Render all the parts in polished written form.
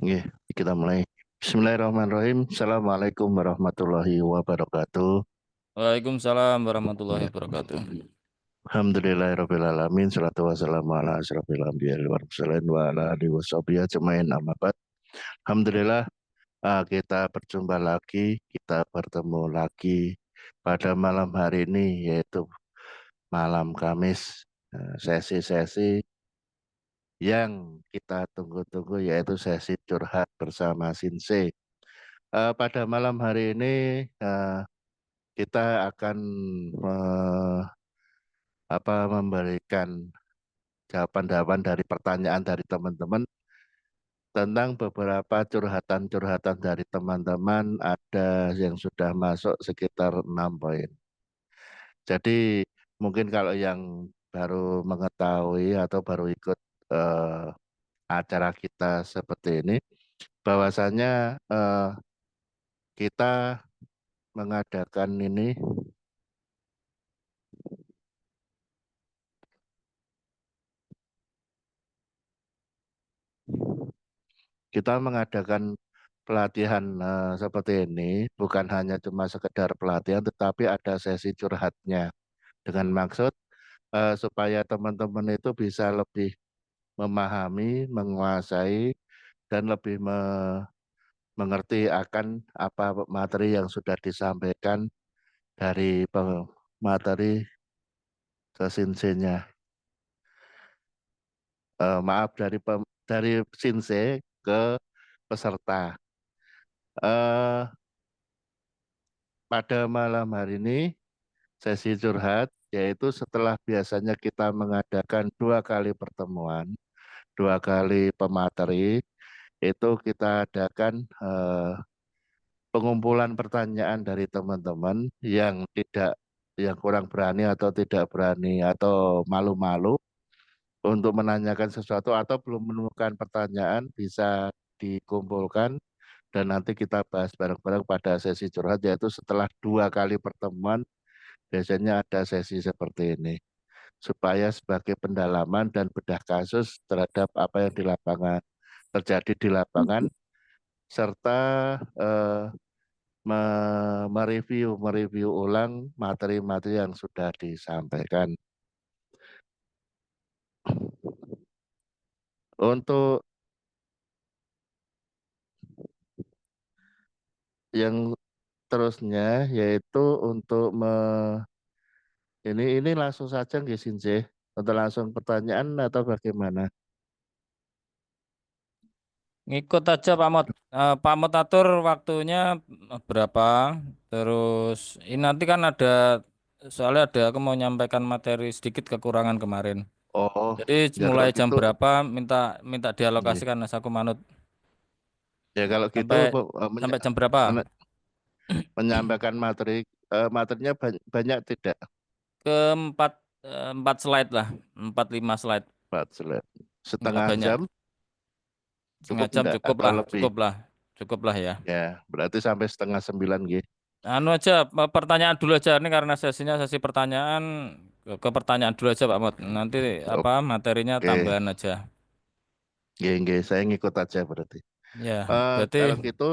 Nggih, kita mulai. Bismillahirrahmanirrahim. Assalamualaikum warahmatullahi wabarakatuh. Waalaikumsalam warahmatullahi wabarakatuh. Alhamdulillahirrahmanirrahim. Salatu wassalamu ala asrafil anbiya wal mursalin wa ala alihi washabihi ajmain amma ba'd. Alhamdulillah, kita berjumpa lagi, kita bertemu lagi pada malam hari ini, yaitu malam Kamis, sesi-sesi yang kita tunggu-tunggu, yaitu sesi curhat bersama Sinse. Pada malam hari ini eh, kita akan eh, memberikan jawaban-jawaban dari pertanyaan dari teman-teman tentang beberapa curhatan-curhatan dari teman-teman. Ada yang sudah masuk sekitar 6 poin. Jadi mungkin kalau yang baru mengetahui atau baru ikut eh, acara kita seperti ini, bahwasanya eh, kita mengadakan ini. Kita mengadakan pelatihan seperti ini bukan hanya cuma sekedar pelatihan, tetapi ada sesi curhatnya dengan maksud supaya teman-teman itu bisa lebih memahami, menguasai, dan lebih mengerti akan apa materi yang sudah disampaikan dari materi kesinsinya. Maaf, dari sinse ke peserta. Eh, Pada malam hari ini sesi curhat, yaitu setelah biasanya kita mengadakan 2 kali pertemuan, 2 kali pemateri, itu kita adakan pengumpulan pertanyaan dari teman-teman yang kurang berani atau tidak berani atau malu-malu untuk menanyakan sesuatu atau belum menemukan pertanyaan, bisa dikumpulkan dan nanti kita bahas bareng-bareng pada sesi curhat, yaitu setelah 2 kali pertemuan biasanya ada sesi seperti ini supaya sebagai pendalaman dan bedah kasus terhadap apa yang di lapangan terjadi di lapangan, serta eh, mereview ulang materi-materi yang sudah disampaikan. Untuk yang terusnya, yaitu untuk ini langsung saja nggih Sinje, atau langsung pertanyaan atau bagaimana? Ngikut aja Pak Mot. Pak Mot atur waktunya berapa. Terus ini nanti kan ada soalnya aku mau nyampaikan materi sedikit kekurangan kemarin. Oh, Jadi ya mulai kalau jam gitu, berapa minta minta iya. dialokasikan Mas aku manut Ya kalau gitu sampai sampai jam berapa? menyampaikan materinya banyak tidak? Keempat empat slide lah, 4-5 slide. Pak Sulet. Enggak Setengah banyak. jam Setengah cukup jam enggak cukup atau lah, lebih? cukup lah. Cukup lah ya. Ya, berarti sampai setengah 9 gitu. Anu aja, pertanyaan dulu aja ini karena sesinya sesi pertanyaan ke pertanyaan dulu aja Pak Mot. Nanti apa materinya Oke, tambahan aja. nggih, saya ngikut aja berarti. Ya, berarti Kalau gitu,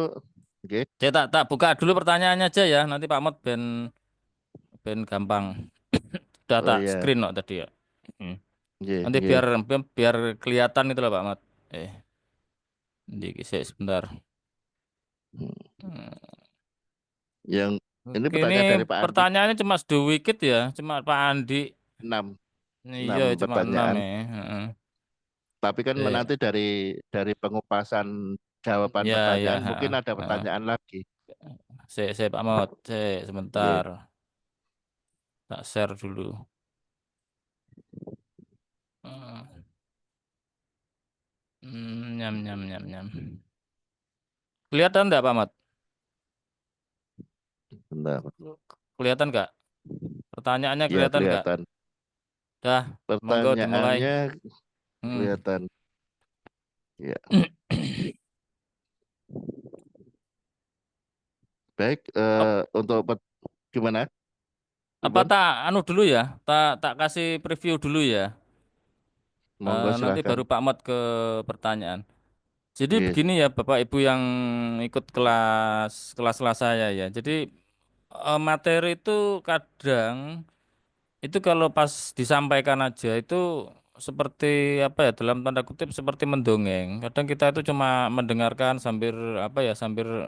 nggih. saya tak buka dulu pertanyaannya aja ya. Nanti Pak Mot ben ben gampang. Sudah Oh tak iya, screen kok tadi ya. Hmm. nggih, Nanti nggih. biar biar kelihatan itu loh Pak Mot. Eh, sebentar. Hmm. Hmm. Yang ini Oke, ini pertanyaan dari Pak Andi, pertanyaannya cuma sedikit ya, cuma Pak Andi. 6 Iya, 6 cuma 6 pertanyaan. ya. Heeh. Tapi kan Eh, nanti dari pengupasan jawaban ya, ya, pertanyaan heeh, mungkin ada heeh. pertanyaan lagi. Saya Pak Maut, Nggih, sebentar, tak share dulu. Hmm, nyam nyam nyam nyam. Kelihatan enggak Pak Maut? bentar. Kelihatan enggak? Pertanyaannya Iya, kelihatan enggak? kelihatan. Dah, monggo dimulai. Pertanyaannya Hmm. kelihatan. Ya, baik. Ap- Untuk gimana? Apa Pripun? tak anu dulu ya? Tak kasih preview dulu ya. Monggo Nanti silahkan. baru Pak Maut ke pertanyaan. Jadi Yes. begini ya Bapak Ibu yang ikut kelas-kelas saya ya. Jadi materi itu kadang itu kalau pas disampaikan aja itu seperti apa ya dalam tanda kutip seperti mendongeng. Kadang kita itu cuma mendengarkan sambil apa ya sambil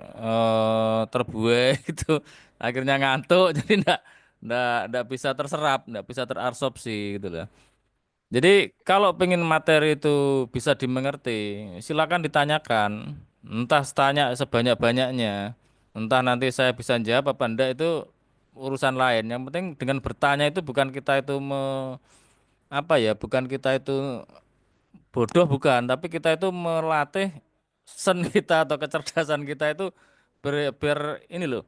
terbuai gitu. Akhirnya ngantuk jadi enggak bisa terserap, enggak bisa terabsorpsi gitu loh. Jadi kalau pengen materi itu bisa dimengerti, silakan ditanyakan. Entah tanya sebanyak-banyaknya. Entah nanti saya bisa jawab apa enggak itu urusan lain. Yang penting dengan bertanya itu bukan kita itu apa ya, bukan kita itu bodoh bukan, tapi kita itu melatih sen kita atau kecerdasan kita itu ber ini loh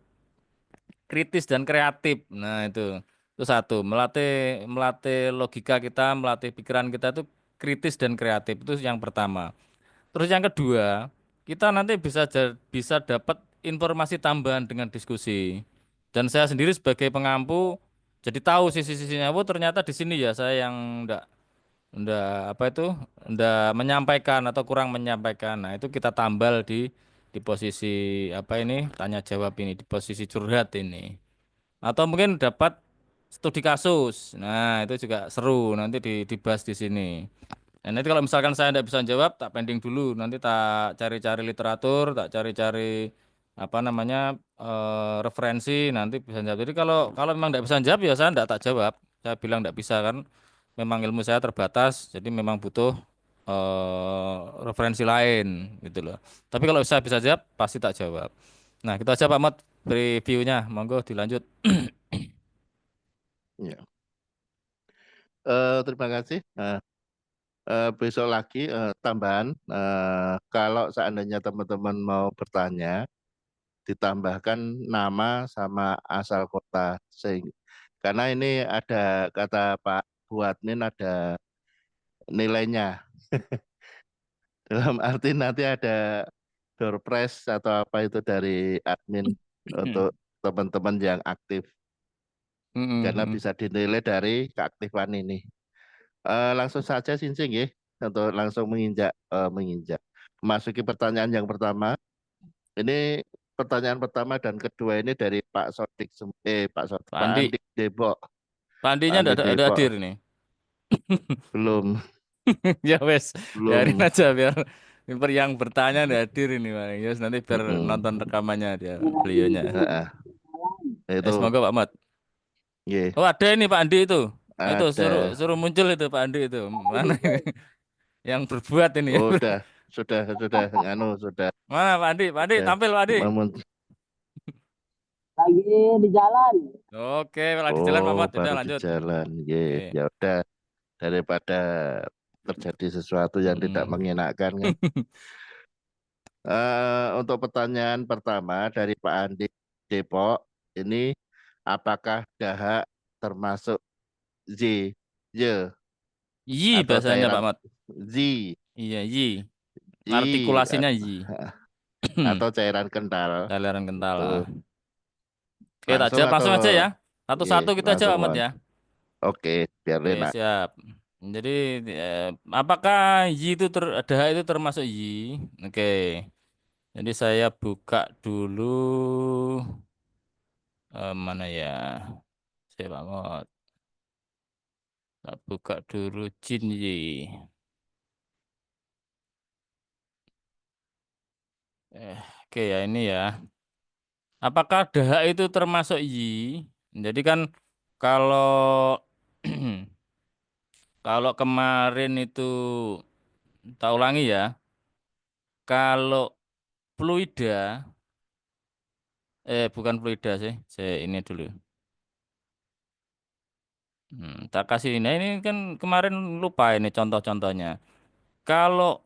kritis dan kreatif. Nah, itu satu, melatih melatih logika kita, melatih pikiran kita itu kritis dan kreatif. Itu yang pertama. Terus yang kedua, kita nanti bisa dapat informasi tambahan dengan diskusi. Dan saya sendiri sebagai pengampu jadi tahu sisi-sisinya. Oh, ternyata di sini ya saya yang ndak apa itu ndak menyampaikan atau kurang menyampaikan. Nah, itu kita tambal di posisi apa ini tanya jawab ini di posisi curhat ini. Atau mungkin dapat studi kasus. Nah, itu juga seru nanti dibahas di sini. Nah, nanti kalau misalkan saya tidak bisa jawab, tak pending dulu. Nanti tak cari-cari literatur, tak cari-cari apa namanya referensi, nanti bisa jawab. Jadi kalau kalau memang tidak bisa jawab, ya saya tidak tak jawab. Saya bilang tidak bisa kan, memang ilmu saya terbatas, jadi memang butuh referensi lain gitu loh. Tapi kalau saya bisa jawab, pasti tak jawab. Nah, kita aja Pak Mat reviewnya, monggo dilanjut. Ya. Terima kasih. Besok lagi tambahan. Kalau seandainya teman-teman mau bertanya, ditambahkan nama sama asal kota. Karena ini ada kata Pak Bu Admin ada nilainya. Dalam arti nanti ada door prize atau apa itu dari admin untuk teman-teman yang aktif. Karena Mm-mm. bisa dinilai dari keaktifan ini. Langsung saja Sinsing ya, untuk langsung menginjak. Memasuki pertanyaan yang pertama. Ini pertanyaan pertama dan kedua ini dari Pak Sodik, Pak Pak Andi, Andik Depok. Pak Pak Andinya Andi ada Depok hadir nih. belum Ya wes, biarin belum. aja biar yang bertanya nggak hadir ini, Pak. Ya wes, nanti biar nonton Mm-mm. rekamannya dia beliaunya. Heeh, itu Semoga Pak Mat. ya Oh ada ini Pak Andi itu. Itu suruh ada. suruh muncul itu Pak Andi itu. Mana ini? Yang berbuat ini ya. Udah sudah nganu sudah Mana Pak Andi? Pak Andi sudah tampil Pak Andi. memun- Lagi di jalan. Oke, lagi jalan Pak oh Mat. Udah baru di lanjut. jalan ya Oke. ya udah daripada terjadi sesuatu yang tidak Mm. mengenakan kan. Untuk pertanyaan pertama dari Pak Andi Depok, ini apakah dahak termasuk Z, Y Yi atau bahasanya Pak cairan Mat. Z, Iya, yi. Y Artikulasinya yi. atau cairan kental? Toleran kental. Itu Ah. Oke, tak langsung jawab atau langsung aja ya. ye, Satu-satu kita langsung jawab Mat Wan? ya. Oke, biar Oke, enak. siap. Jadi, apakah yi itu ada itu termasuk yi? Oke. Jadi saya buka dulu mana ya? Saya banget. Tak buka dulu jin yi. Oke ya ini ya. Apakah dahak itu termasuk yi? Jadi kan kalau kalau kemarin itu tak ulangi ya. Kalau fluida bukan fluida sih. Saya ini dulu. Tak kasih ini kan kemarin lupa ini contoh-contohnya. Kalau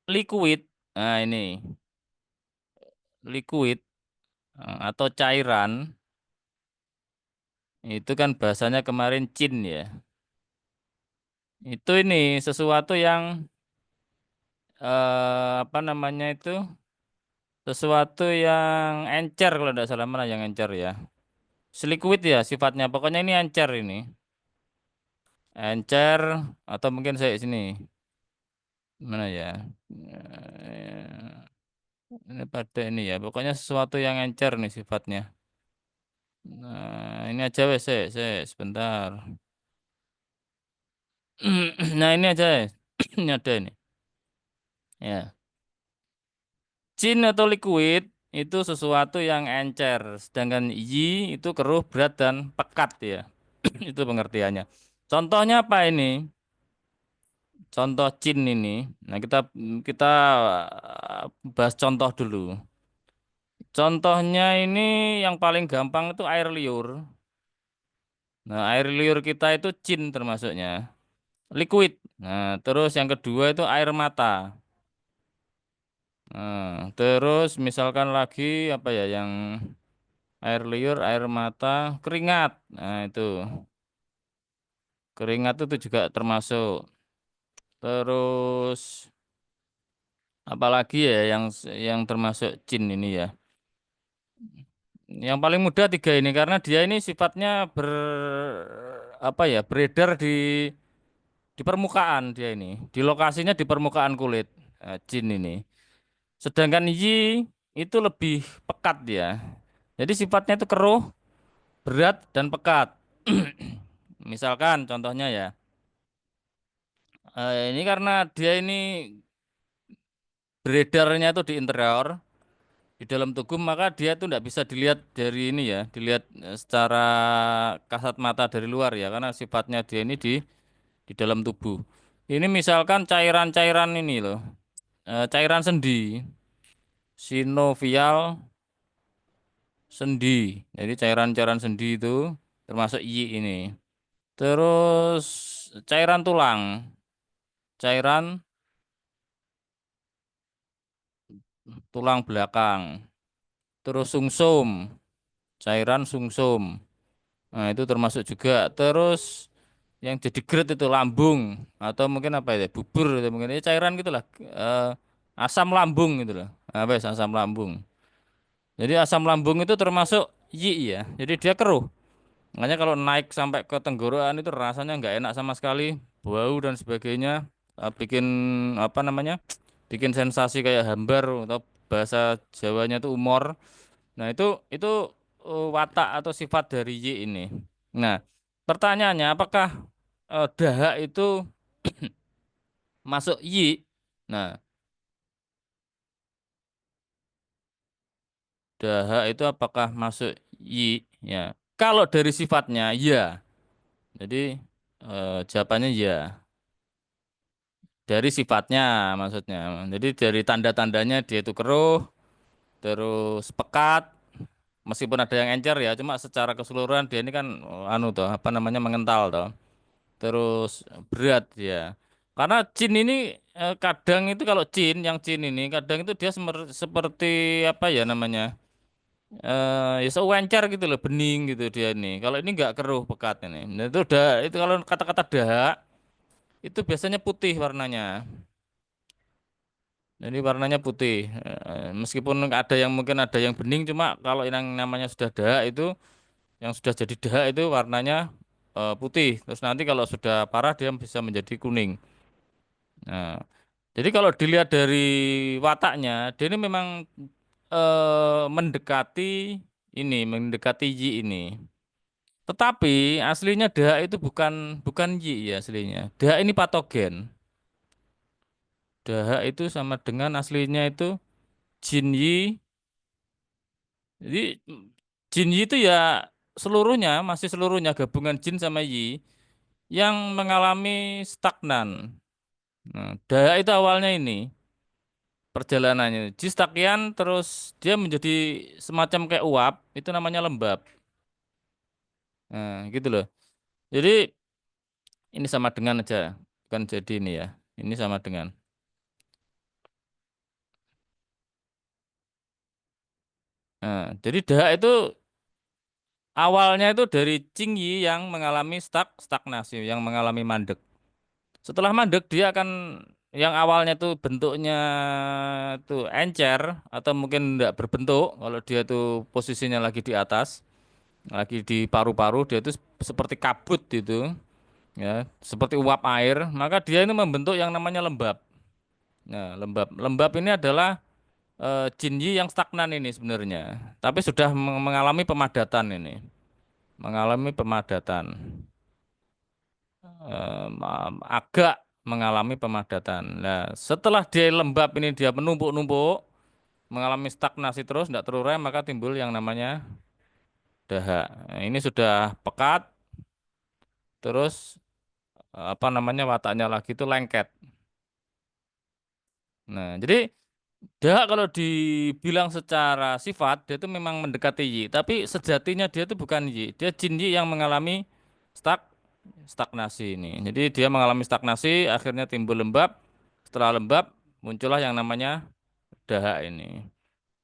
liquid, nah ini liquid atau cairan itu kan bahasanya kemarin cin ya. Itu ini sesuatu yang apa namanya itu sesuatu yang encer kalau tidak salah mana yang encer ya. Seliquid ya sifatnya. Pokoknya ini encer ini. Encer atau mungkin saya sini. Mana ya? Eh, Ini pada ini ya. Pokoknya sesuatu yang encer nih sifatnya. Nah, ini aja wes, sebentar. Nah, ini aja. Ini ada ini. Ya. Cin atau liquid itu sesuatu yang encer, sedangkan yi itu keruh, berat dan pekat ya. Itu pengertiannya. Contohnya apa ini? Contoh cin ini. Nah, kita bahas contoh dulu. Contohnya ini yang paling gampang itu air liur. Nah, air liur kita itu cin termasuknya. Liquid. Nah, terus yang kedua itu air mata. Nah, terus misalkan lagi apa ya yang air liur, air mata, keringat. Nah, itu. Keringat itu juga termasuk. Terus apalagi ya yang termasuk jin ini ya. Yang paling mudah tiga ini karena dia ini sifatnya apa ya beredar di permukaan dia ini. Di lokasinya di permukaan kulit jin ini. Sedangkan yi itu lebih pekat dia. Jadi sifatnya itu keruh, berat dan pekat. Misalkan contohnya ya. Ini karena dia ini beredarnya itu di interior, di dalam tubuh, maka dia itu tidak bisa dilihat dari ini ya, dilihat secara kasat mata dari luar ya, karena sifatnya dia ini di dalam tubuh. Ini misalkan cairan-cairan ini loh, cairan sendi, sinovial sendi. Jadi cairan-cairan sendi itu termasuk I ini. Terus cairan tulang, cairan tulang belakang. Terus sumsum, cairan sumsum. Nah, itu termasuk juga. Terus yang jadi GERD itu lambung atau mungkin apa ya? Bubur itu mungkin ya cairan gitulah. Eh, Asam lambung gitu loh. Apa ya, asam lambung. Jadi asam lambung itu termasuk yi ya. Jadi dia keruh. Makanya kalau naik sampai ke tenggorokan itu rasanya nggak enak sama sekali, bau dan sebagainya. Bikin apa namanya? Bikin sensasi kayak hambar atau bahasa Jawanya itu umor. Nah, itu watak atau sifat dari Y ini. Nah, pertanyaannya apakah dahak itu masuk Y? Nah, dahak itu apakah masuk Y? Ya. Kalau dari sifatnya ya. Jadi jawabannya ya. Dari sifatnya maksudnya. Jadi dari tanda-tandanya dia itu keruh, terus pekat, meskipun ada yang encer ya, cuma secara keseluruhan dia ini kan anu toh, apa namanya mengental toh. Terus berat ya. Karena Chin ini kadang itu kalau yang Chin ini kadang itu dia seperti apa ya namanya? Ya sewencer gitu loh, bening gitu dia ini. Kalau ini nggak keruh pekat ini. Nah, itu kalau kata-kata dahak itu biasanya putih warnanya. Jadi warnanya putih. Meskipun ada yang mungkin ada yang bening cuma kalau yang namanya sudah dahak itu yang sudah jadi dahak itu warnanya putih. Terus nanti kalau sudah parah dia bisa menjadi kuning. Nah, jadi kalau dilihat dari wataknya, dia ini memang mendekati mendekati Yi ini. Tetapi aslinya Da itu bukan Yi ya aslinya. Da ini patogen. Dahak itu sama dengan aslinya itu Jin Yi. Jadi Jin Yi itu ya masih seluruhnya gabungan Jin sama Yi yang mengalami stagnan. Nah, Dahak itu awalnya ini. Perjalanannya. Jistakian terus dia menjadi semacam kayak uap, itu namanya lembab. Nah, gitu loh. Jadi ini sama dengan aja, bukan jadi ini ya. Ini sama dengan. Nah, jadi dahak itu awalnya itu dari Qingyi yang mengalami stagnasi, yang mengalami mandek. Setelah mandek dia akan yang awalnya tuh bentuknya tuh encer atau mungkin tidak berbentuk kalau dia tuh posisinya lagi di atas. Lagi di paru-paru dia itu seperti kabut gitu ya seperti uap air maka dia ini membentuk yang namanya lembab. Nah, lembab. Lembab ini adalah Jinyi yang stagnan ini sebenarnya. Tapi sudah mengalami pemadatan ini. Mengalami pemadatan. Agak mengalami pemadatan. Nah, setelah dia lembab ini dia menumpuk-numpuk, mengalami stagnasi terus, tidak terurai, maka timbul yang namanya dahak. Nah, ini sudah pekat, terus apa namanya wataknya lagi itu lengket. Nah, jadi dahak kalau dibilang secara sifat dia itu memang mendekati yi, tapi sejatinya dia itu bukan yi, dia jin yi yang mengalami stag stagnasi ini. Jadi dia mengalami stagnasi, akhirnya timbul lembab. Setelah lembab muncullah yang namanya dahak ini.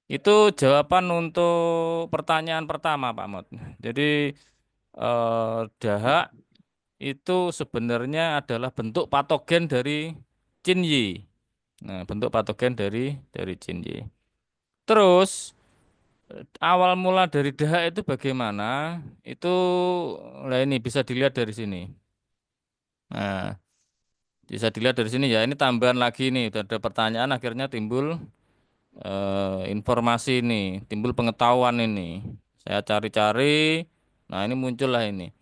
Itu jawaban untuk pertanyaan pertama, Pak Mot. Jadi dahak itu sebenarnya adalah bentuk patogen dari Jinyi. Nah, bentuk patogen dari Jinyi. Terus awal mula dari dahak itu bagaimana? Itu lah ini bisa dilihat dari sini. Nah, bisa dilihat dari sini ya. Ini tambahan lagi nih. Udah ada pertanyaan akhirnya timbul informasi ini, timbul pengetahuan ini. Saya cari-cari. Nah, ini muncullah ini.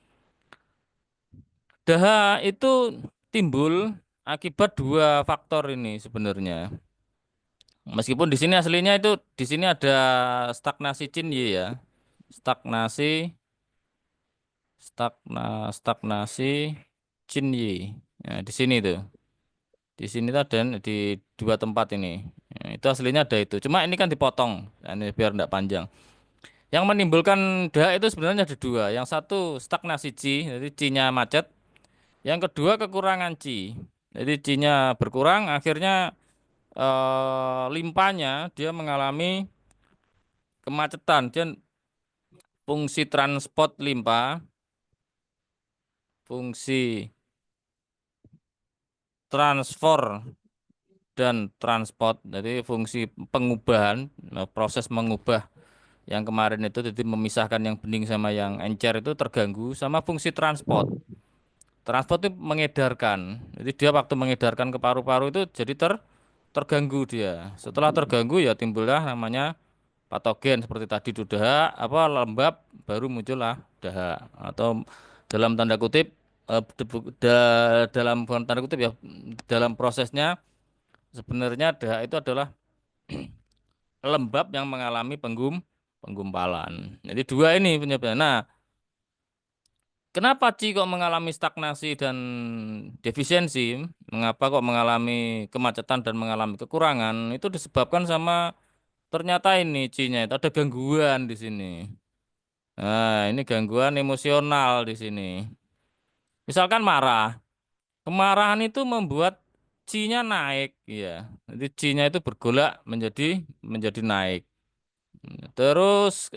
Dahak itu timbul akibat dua faktor ini sebenarnya. Meskipun di sini aslinya itu di sini ada stagnasi Jinyi ya. Stagnasi stagnasi Jinyi. Nah, di sini tuh. Di sini tuh ada di dua tempat ini. Ya, itu aslinya ada itu. Cuma ini kan dipotong. Nah, ini biar tidak panjang. Yang menimbulkan dahak itu sebenarnya ada dua. Yang satu stagnasi Qi, jadi Qi-nya macet. Yang kedua kekurangan Qi. Jadi Qi-nya berkurang, akhirnya limpanya dia mengalami kemacetan. Dia fungsi transport limpa, fungsi transfer dan transport. Jadi fungsi pengubahan, proses mengubah yang kemarin itu jadi memisahkan yang bening sama yang encer itu terganggu sama fungsi transport. Transport itu mengedarkan. Jadi dia waktu mengedarkan ke paru-paru itu jadi terganggu dia. Setelah terganggu ya timbullah namanya patogen seperti tadi itu dahak, apa lembab baru muncullah dahak atau dalam tanda kutip dalam bukan tanda kutip ya dalam prosesnya sebenarnya dahak itu adalah lembab yang mengalami penggumpalan. Jadi dua ini penyebabnya. Nah, kenapa Ci kok mengalami stagnasi dan defisiensi? Mengapa kok mengalami kemacetan dan mengalami kekurangan? Itu disebabkan sama ternyata ini Ci-nya itu ada gangguan di sini. Nah, ini gangguan emosional di sini. Misalkan marah. Kemarahan itu membuat Ci-nya naik, ya. Jadi Ci-nya itu bergolak menjadi naik. Terus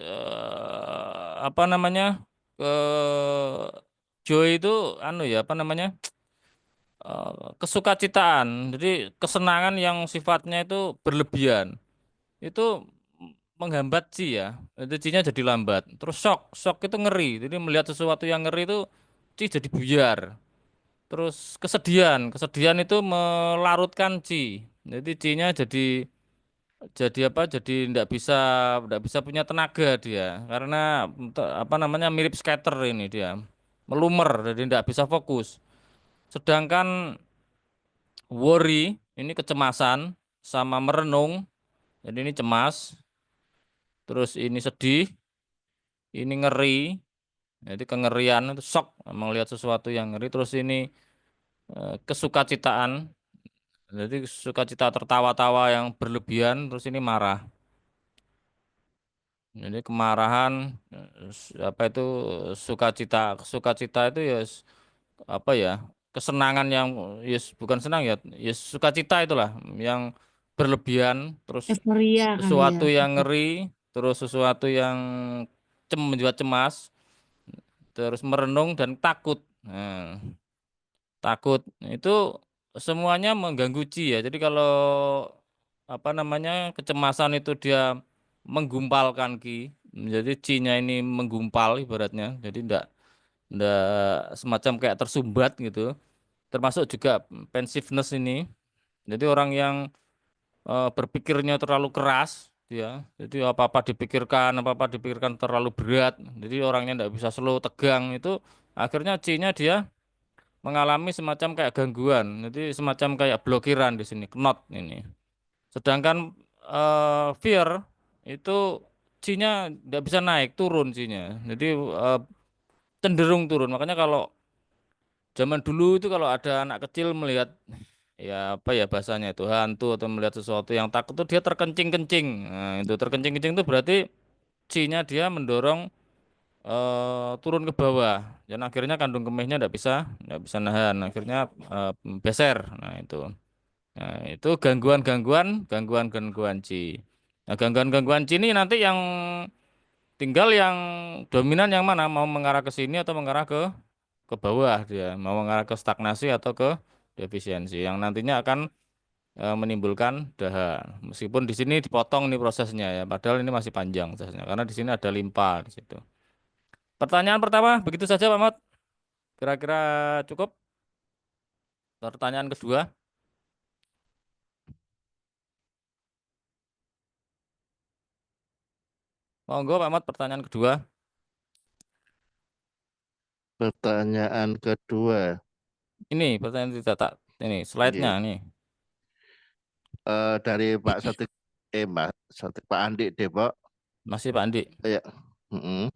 apa namanya? Joy itu anu ya, apa namanya? Kesukacitaan. Jadi kesenangan yang sifatnya itu berlebihan. Itu menghambat Ci ya. Itu Ci-nya jadi lambat. Terus shock, shock itu ngeri. Jadi melihat sesuatu yang ngeri itu Ci jadi buyar. Terus kesedihan, kesedihan itu melarutkan Ci. Jadi Ci-nya jadi apa? Jadi tidak bisa punya tenaga dia karena apa namanya mirip skater ini dia. Melumer jadi tidak bisa fokus. Sedangkan worry ini kecemasan sama merenung. Jadi ini cemas, terus ini sedih, ini ngeri. Jadi kengerian itu shock melihat sesuatu yang ngeri. Terus ini kesukacitaan. Jadi sukacita tertawa-tawa yang berlebihan. Terus ini marah. Jadi kemarahan apa itu sukacita. Sukacita itu ya apa ya? Kesenangan yang yes bukan senang ya, yes sukacita itulah yang berlebihan. Terus Euforia kali ya. sesuatu yang ngeri, terus sesuatu yang membuat cemas, terus merenung dan takut. Nah, takut itu semuanya mengganggu Ci ya. Jadi kalau apa namanya kecemasan itu dia menggumpalkan Ki, jadi Ci-nya ini menggumpal ibaratnya. Jadi ndak semacam kayak tersumbat gitu. Termasuk juga pensiveness ini. Jadi orang yang berpikirnya terlalu keras, ya. Jadi apa-apa dipikirkan terlalu berat. Jadi orangnya tidak bisa slow, tegang itu akhirnya C-nya dia mengalami semacam kayak gangguan. Jadi semacam kayak blokiran di sini, knot ini. Sedangkan fear itu C-nya tidak bisa naik, turun C-nya. Jadi cenderung turun. Makanya kalau zaman dulu itu kalau ada anak kecil melihat ya apa ya bahasanya itu hantu atau melihat sesuatu yang takut itu dia terkencing-kencing. Nah, itu terkencing-kencing itu berarti C-nya dia mendorong turun ke bawah. Dan akhirnya kandung kemihnya tidak bisa nahan. Akhirnya eh, beser. Nah, itu gangguan-gangguan C. Nah, gangguan-gangguan C ini nanti yang tinggal yang dominan yang mana? Mau mengarah ke sini atau mengarah ke bawah dia, mau mengarah ke stagnasi atau ke defisiensi yang nantinya akan menimbulkan dahak. Meskipun di sini dipotong nih prosesnya ya, padahal ini masih panjang prosesnya karena di sini ada limpa di situ. Pertanyaan pertama begitu saja Pak Mat. Kira-kira cukup. Pertanyaan kedua, monggo Pak Mat pertanyaan kedua. Pertanyaan kedua, Ini pertanyaan tidak tak ini slide-nya nggih. nih. Dari Pak Sotik, Mbak Sotik, Pak Andi Depok. Masih Pak Andi. Ya, mm-mm.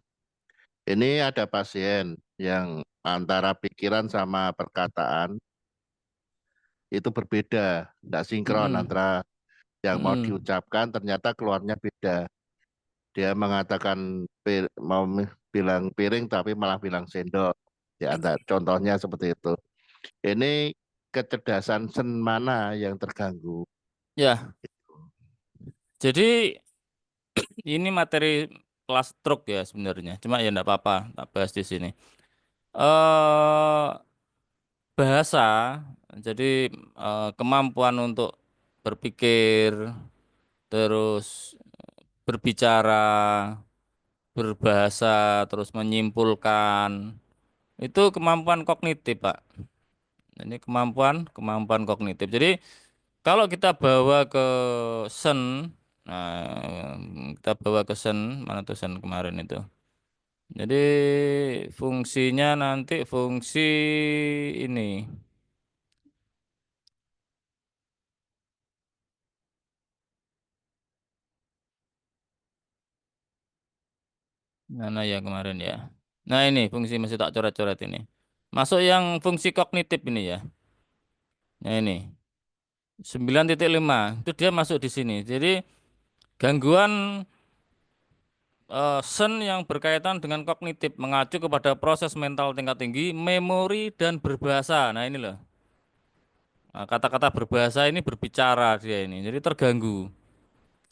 Ini ada pasien yang antara pikiran sama perkataan itu berbeda, tidak sinkron Mm-mm. antara yang mau Mm-mm. diucapkan ternyata keluarnya beda. Dia mengatakan mau bilang piring tapi malah bilang sendok. Ya, contohnya seperti itu. Ini kecerdasan sen mana yang terganggu? Ya, jadi ini materi kelas truk ya sebenarnya. Cuma ya enggak apa-apa, tak bahas di sini. Bahasa, jadi kemampuan untuk berpikir, terus berbicara, berbahasa, terus menyimpulkan, itu kemampuan kognitif, Pak. Ini kemampuan kognitif. Jadi kalau kita bawa ke sen, nah, kita bawa ke sen, mana tuh sen kemarin itu? Jadi fungsinya nanti fungsi ini. Mana ya kemarin ya. Nah ini fungsi masih tak coret-coret ini. Masuk yang fungsi kognitif ini ya. Nah ini 9.5 itu dia masuk di sini. Jadi gangguan sen yang berkaitan dengan kognitif mengacu kepada proses mental tingkat tinggi, memori dan berbahasa. Nah ini loh. Nah, kata-kata berbahasa ini berbicara dia ini. Jadi terganggu.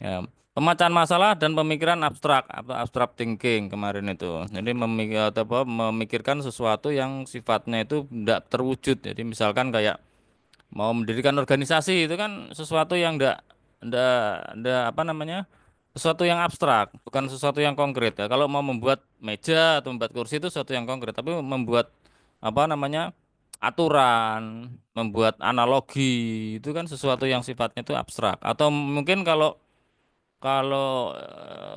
Ya, pemecahan masalah dan pemikiran abstrak atau abstract thinking kemarin itu. Jadi memikirkan sesuatu yang sifatnya itu tidak terwujud. Jadi misalkan kayak mau mendirikan organisasi itu kan sesuatu yang tidak apa namanya? Sesuatu yang abstrak, bukan sesuatu yang konkret ya. Kalau mau membuat meja atau membuat kursi itu sesuatu yang konkret, tapi membuat apa namanya? Aturan, membuat analogi itu kan sesuatu yang sifatnya itu abstrak. Atau mungkin kalau kalau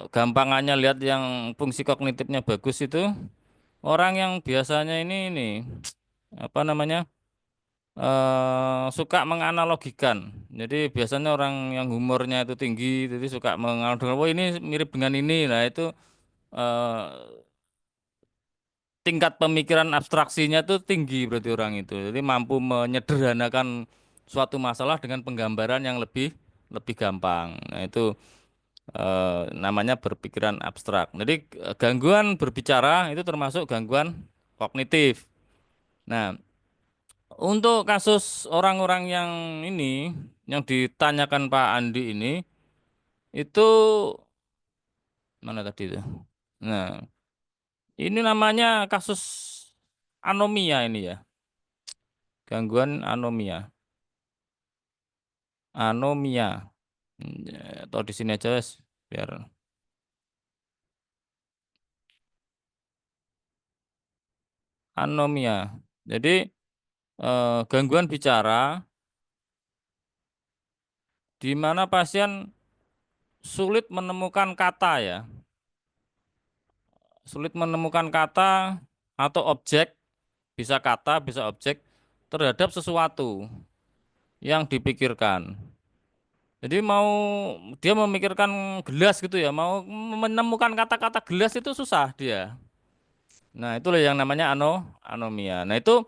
gampangannya lihat yang fungsi kognitifnya bagus itu orang yang biasanya ini apa namanya suka menganalogikan. Jadi biasanya orang yang humornya itu tinggi, jadi suka menganalogikan. Oh ini mirip dengan ini. Nah itu eh, tingkat pemikiran abstraksinya itu tinggi berarti orang itu. Jadi mampu menyederhanakan suatu masalah dengan penggambaran yang lebih lebih gampang. Nah itu namanya berpikiran abstrak. Jadi gangguan berbicara itu termasuk gangguan kognitif. Nah, untuk kasus orang-orang yang ini, yang ditanyakan Pak Andi ini, itu mana tadi itu? Nah, ini namanya kasus anomia ini ya, gangguan anomia, anomia. Ya, atau di sini aja wes, biar anomia. Jadi gangguan bicara di mana pasien sulit menemukan kata ya, sulit menemukan kata atau objek, bisa kata, bisa objek terhadap sesuatu yang dipikirkan. Jadi mau dia memikirkan gelas gitu ya, mau menemukan kata-kata gelas itu susah dia. Nah, itulah yang namanya anomia. Nah, itu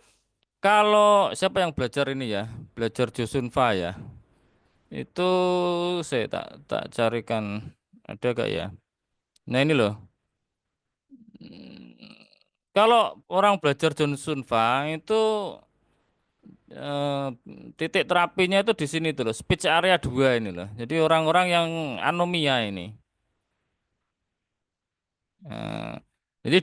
kalau siapa yang belajar ini ya, belajar Josunfa ya, itu saya tak carikan ada gak ya. Nah, ini loh. Hmm, Kalau orang belajar Josunfa itu eh, titik terapinya itu di sini tuh loh, speech area 2 ini loh. Jadi orang-orang yang anomia ini. Eh, jadi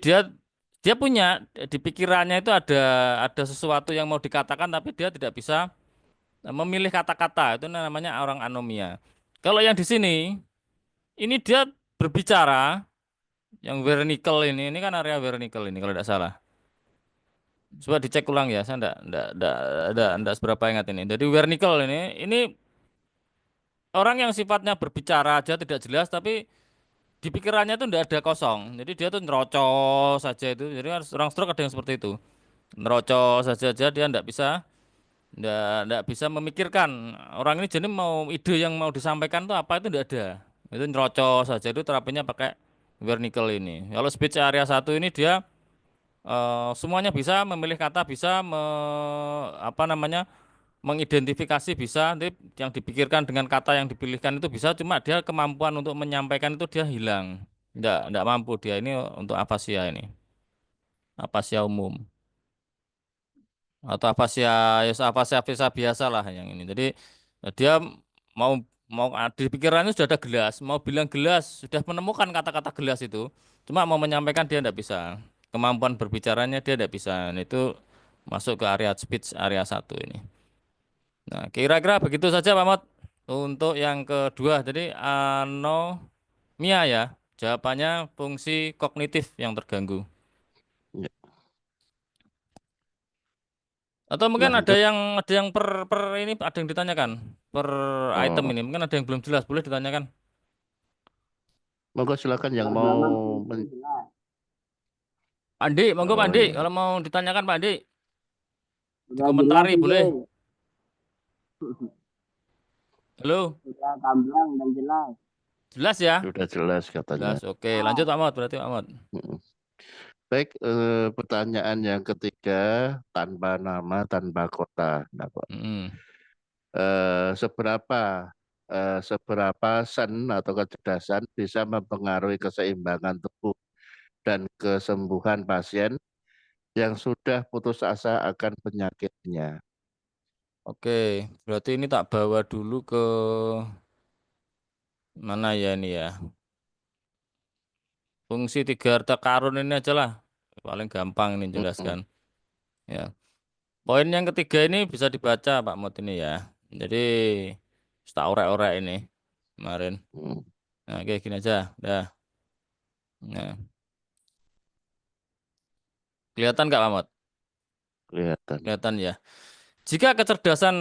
dia punya di pikirannya itu ada sesuatu yang mau dikatakan tapi dia tidak bisa memilih kata-kata. Itu namanya orang anomia. Kalau yang di sini ini dia berbicara yang vernikel ini kan area vernikel ini kalau tidak salah. Coba dicek ulang ya, saya enggak seberapa ingat ini. Jadi vernikel ini orang yang sifatnya berbicara aja tidak jelas tapi di pikirannya tuh enggak ada kosong. Jadi dia tuh nerocos saja itu. Jadi orang stroke ada yang seperti itu. Nerocos saja aja dia enggak bisa memikirkan. Orang ini jadi mau ide yang mau disampaikan tuh apa itu enggak ada. Itu nerocos saja itu terapinya pakai vernikel ini. Kalau speech area satu ini dia semuanya bisa memilih kata bisa apa namanya mengidentifikasi bisa nanti yang dipikirkan dengan kata yang dipilihkan itu bisa cuma dia kemampuan untuk menyampaikan itu dia hilang enggak mampu dia ini untuk afasia ini afasia umum atau afasia ya afasia afasia biasa lah yang ini jadi dia mau mau di pikirannya sudah ada gelas mau bilang gelas sudah menemukan kata-kata gelas itu cuma mau menyampaikan dia tidak bisa kemampuan berbicaranya dia tidak bisa. Nah, itu masuk ke area speech area satu ini. Nah, kira-kira begitu saja Pak Mot. Untuk yang kedua, jadi anomia ya. Jawabannya fungsi kognitif yang terganggu. Ya. Atau mungkin Lanjut. ada yang per ini ada yang ditanyakan per item Oh, ini. Mungkin ada yang belum jelas, boleh ditanyakan. monggo silakan yang Kalau mau Selamat itu jelas. Pak Andi, monggo Pak oh Andi, iya. kalau mau ditanyakan Pak Andi, Sudah jelas dikomentari ini. boleh. Halo, Sudah gamblang dan jelas. jelas ya? Sudah jelas katanya. Jelas. Oke, lanjut Ah, Pak Mot, berarti Pak Mot. Mm-mm. Baik, pertanyaan yang ketiga, tanpa nama, tanpa kota. Nah, Pak. Mm-mm. Seberapa seberapa sen atau kecerdasan bisa mempengaruhi keseimbangan tubuh dan kesembuhan pasien yang sudah putus asa akan penyakitnya. Oke, berarti ini tak bawa dulu ke mana ya ini ya? Fungsi tiga harta karun ini aja lah. Paling gampang ini Mm-mm, jelaskan. Ya. Poin yang ketiga ini bisa dibaca Pak Mut ini ya. Jadi tak orek-orek ini kemarin. mm, Nah, kayak gini aja. Dah. Nah, kelihatan nggak Pak Mut? kelihatan. Kelihatan ya. Jika kecerdasan,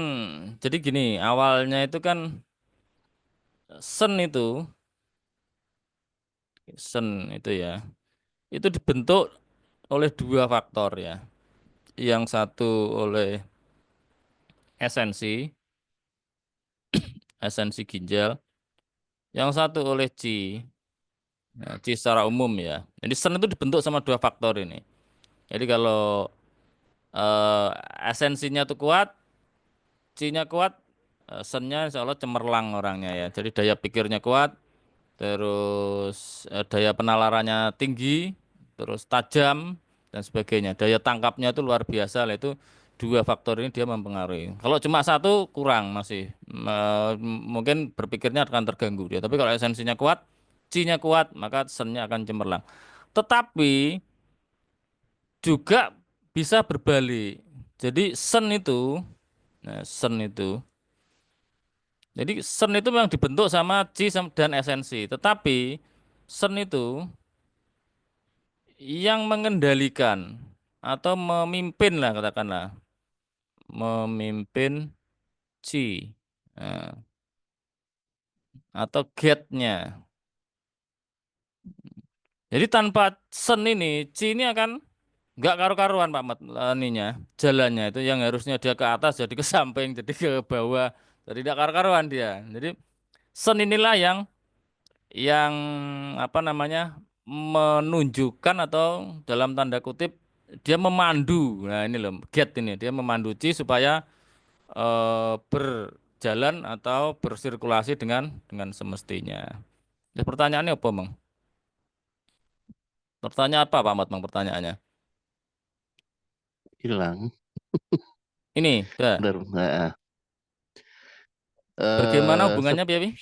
jadi gini, awalnya itu kan sen sen itu ya, itu dibentuk oleh dua faktor ya. Yang satu oleh esensi, esensi ginjal. Yang satu oleh Qi, nah, Qi secara umum ya. Jadi sen itu dibentuk sama dua faktor ini. Jadi kalau eh, esensinya tuh kuat, Qi-nya kuat, sennya insya Allah cemerlang orangnya ya. Jadi daya pikirnya kuat, terus daya penalarannya tinggi, terus tajam dan sebagainya. Daya tangkapnya itu luar biasa lah itu dua faktor ini dia mempengaruhi. Kalau cuma satu kurang masih mungkin berpikirnya akan terganggu dia. Tapi kalau esensinya kuat, Ci-nya kuat, maka sennya akan cemerlang. Tetapi juga bisa berbalik. Jadi sen itu jadi sen itu memang dibentuk sama Ci dan esensi. Tetapi sen itu yang mengendalikan atau memimpin lah katakanlah memimpin Ci. Nah, atau gate-nya. Jadi tanpa sen ini, C ini akan nggak karu-karuan Pak Mat, ininya, jalannya itu yang harusnya dia ke atas jadi ke samping, jadi ke bawah, jadi tidak karu-karuan dia. Jadi sen inilah yang apa namanya menunjukkan atau dalam tanda kutip dia memandu. Nah ini loh, get ini dia memandu Ci supaya berjalan atau bersirkulasi dengan semestinya. Ya, pertanyaannya apa, Bang? Pertanyaan apa, Pak Ahmad, Bang, pertanyaannya? Hilang. Ini, dah. Benar. Nah, Bagaimana eh, hubungannya, Piawi?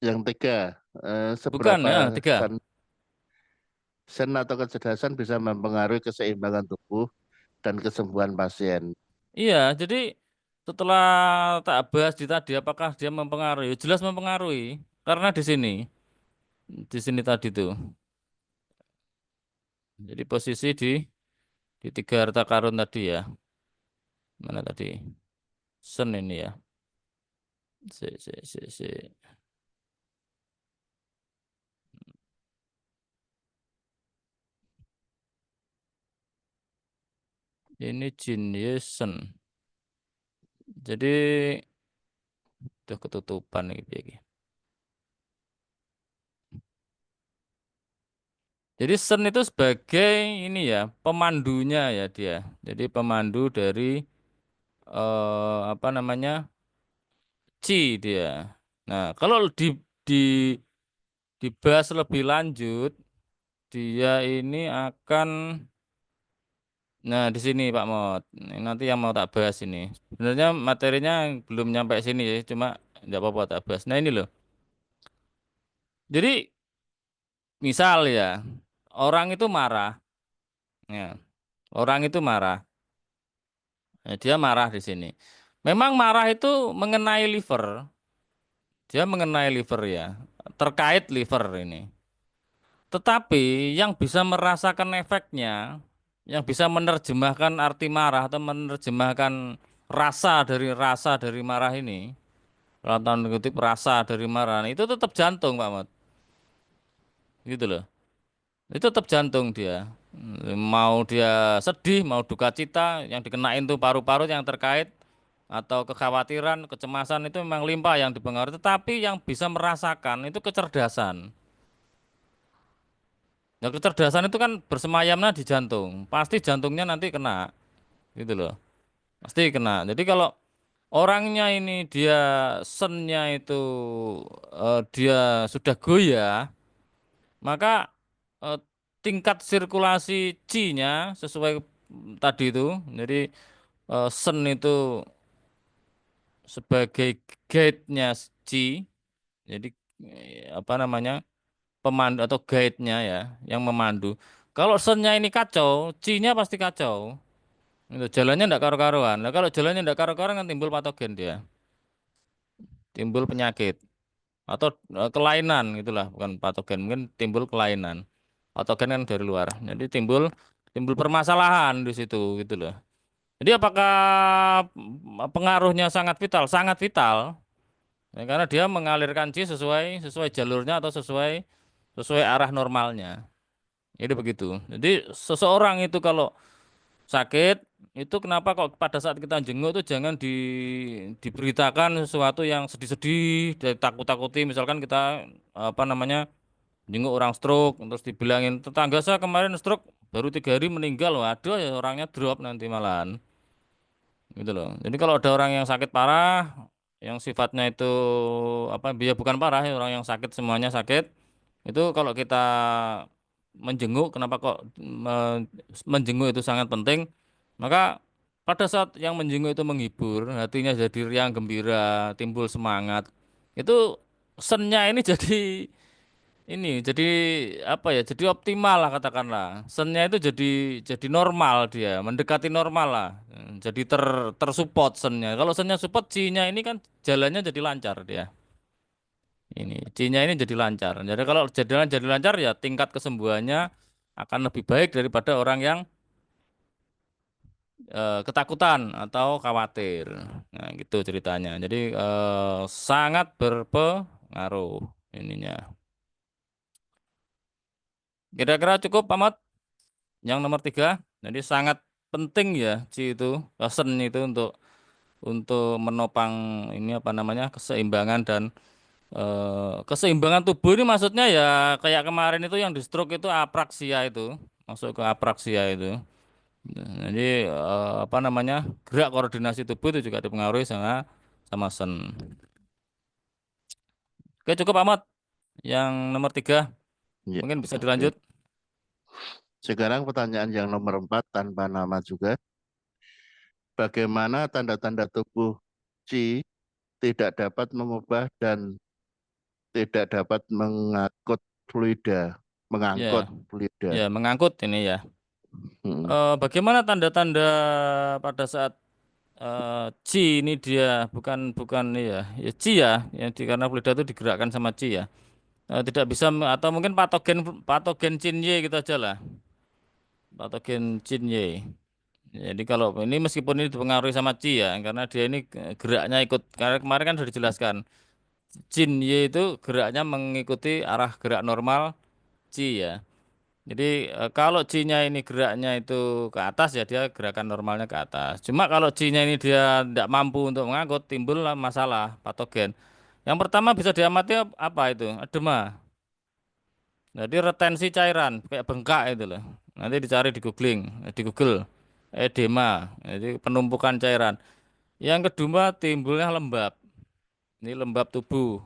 yang tiga, Bukan, seberapa ya, tiga. sen atau kecerdasan bisa mempengaruhi keseimbangan tubuh dan kesembuhan pasien. Iya, jadi setelah tak bahas di tadi, apakah dia mempengaruhi? Jelas mempengaruhi, karena di sini tadi tuh. Jadi posisi di tiga harta karun tadi ya, mana tadi? Sen ini ya. Si. Ini Jin Yesen. Jadi udah ketutupan nih iki. Jadi Sen itu sebagai ini ya, pemandunya ya dia. Jadi pemandu dari apa namanya? Ci dia. Nah, kalau di dibahas lebih lanjut, dia ini akan nah di sini Pak Mot. Ini nanti yang mau tak bahas ini. Sebenarnya materinya belum nyampe sini ya, cuma nggak apa-apa tak bahas. Nah, ini loh. Jadi misal ya, orang itu marah. Ya, orang itu marah. Ya, dia marah di sini. Memang marah itu mengenai liver. Dia mengenai liver ya. Terkait liver ini. Tetapi yang bisa merasakan efeknya, yang bisa menerjemahkan arti marah atau menerjemahkan rasa dari marah ini, dalam tanda kutip rasa dari marah, itu tetap jantung, Pak Mat. Gitu loh. Itu tetap jantung dia. Mau dia sedih, mau duka cita, yang dikenain tuh paru-paru yang terkait atau kekhawatiran, kecemasan itu memang limpah yang dipengaruhi. Tetapi yang bisa merasakan itu kecerdasan. Nah, kecerdasan itu kan bersemayamnya di jantung. Pasti jantungnya nanti kena, gitu loh. Pasti kena. Jadi kalau orangnya ini dia sennya itu dia sudah goyah, maka eh, tingkat sirkulasi Qi-nya sesuai tadi itu. Jadi sen itu sebagai guide-nya Qi. Jadi apa namanya? Pemandu atau guide-nya ya yang memandu. Kalau sennya ini kacau, Qi-nya pasti kacau. Itu jalannya enggak karu-karuan. Nah, kalau jalannya enggak karu-karuan kan timbul patogen dia, timbul penyakit atau kelainan gitulah, bukan patogen, mungkin timbul kelainan. Patogen kan dari luar. Jadi timbul timbul permasalahan di situ gitu loh. Jadi apakah pengaruhnya sangat vital? Sangat vital. Ya, karena dia mengalirkan Qi sesuai sesuai jalurnya atau sesuai arah normalnya. Itu begitu. Jadi seseorang itu kalau sakit itu kenapa kok pada saat kita jenguk itu jangan diberitakan sesuatu yang sedih-sedih, takut-takuti. Misalkan kita apa namanya jenguk orang stroke terus dibilangin tetangga saya kemarin stroke baru 3 hari meninggal, waduh ya orangnya drop nanti malahan gitu loh. Jadi kalau ada orang yang sakit parah, yang sifatnya itu apa, dia bukan parah ya, orang yang sakit semuanya sakit, itu kalau kita menjenguk, kenapa kok menjenguk itu sangat penting, maka pada saat yang menjenguk itu menghibur, hatinya jadi riang gembira, timbul semangat, itu sennya ini jadi apa ya? Jadi optimal lah katakanlah. Sennya itu jadi normal dia, mendekati normal lah. Jadi tersupport sennya. Kalau sennya support, C-nya ini kan jalannya jadi lancar dia. Ini C-nya ini jadi lancar. Jadi kalau jadi lancar ya tingkat kesembuhannya akan lebih baik daripada orang yang ketakutan atau khawatir. Nah, gitu ceritanya. Jadi sangat ngaruh ininya. Kira-kira cukup Pak Mat? Yang nomor 3. Jadi sangat penting ya Ci itu, Sen itu untuk menopang ini apa namanya keseimbangan dan keseimbangan tubuh ini maksudnya ya kayak kemarin itu yang di stroke itu apraksia itu masuk ke apraksia itu. Nah, jadi apa namanya gerak koordinasi tubuh itu juga dipengaruhi sama sama sen. Oke cukup amat yang nomor 3 Ya, mungkin bisa oke. dilanjut. Sekarang pertanyaan yang nomor 4 tanpa nama juga. Bagaimana tanda-tanda tubuh C tidak dapat mengubah dan tidak dapat mengangkut Ya, fluida. ya mengangkut ini ya. Hmm. Bagaimana tanda-tanda pada saat Ci ini dia bukan bukan ya ya Ci ya karena fluida itu digerakkan sama Ci ya. Tidak bisa atau mungkin patogen patogen Cinye gitu aja lah. Patogen Cinye. Jadi kalau ini meskipun ini dipengaruhi sama Ci ya karena dia ini geraknya ikut karena kemarin kan sudah dijelaskan. Cinye itu geraknya mengikuti arah gerak normal Ci ya. Jadi kalau G-nya ini geraknya itu ke atas ya dia gerakan normalnya ke atas. Cuma kalau G-nya ini dia tidak mampu untuk mengangkut timbul masalah patogen. Yang pertama bisa diamati apa itu? Edema. Jadi retensi cairan kayak bengkak itu loh. Nanti dicari di googling, di Google. Edema. Jadi penumpukan cairan. Yang kedua timbulnya lembab. Ini lembab tubuh.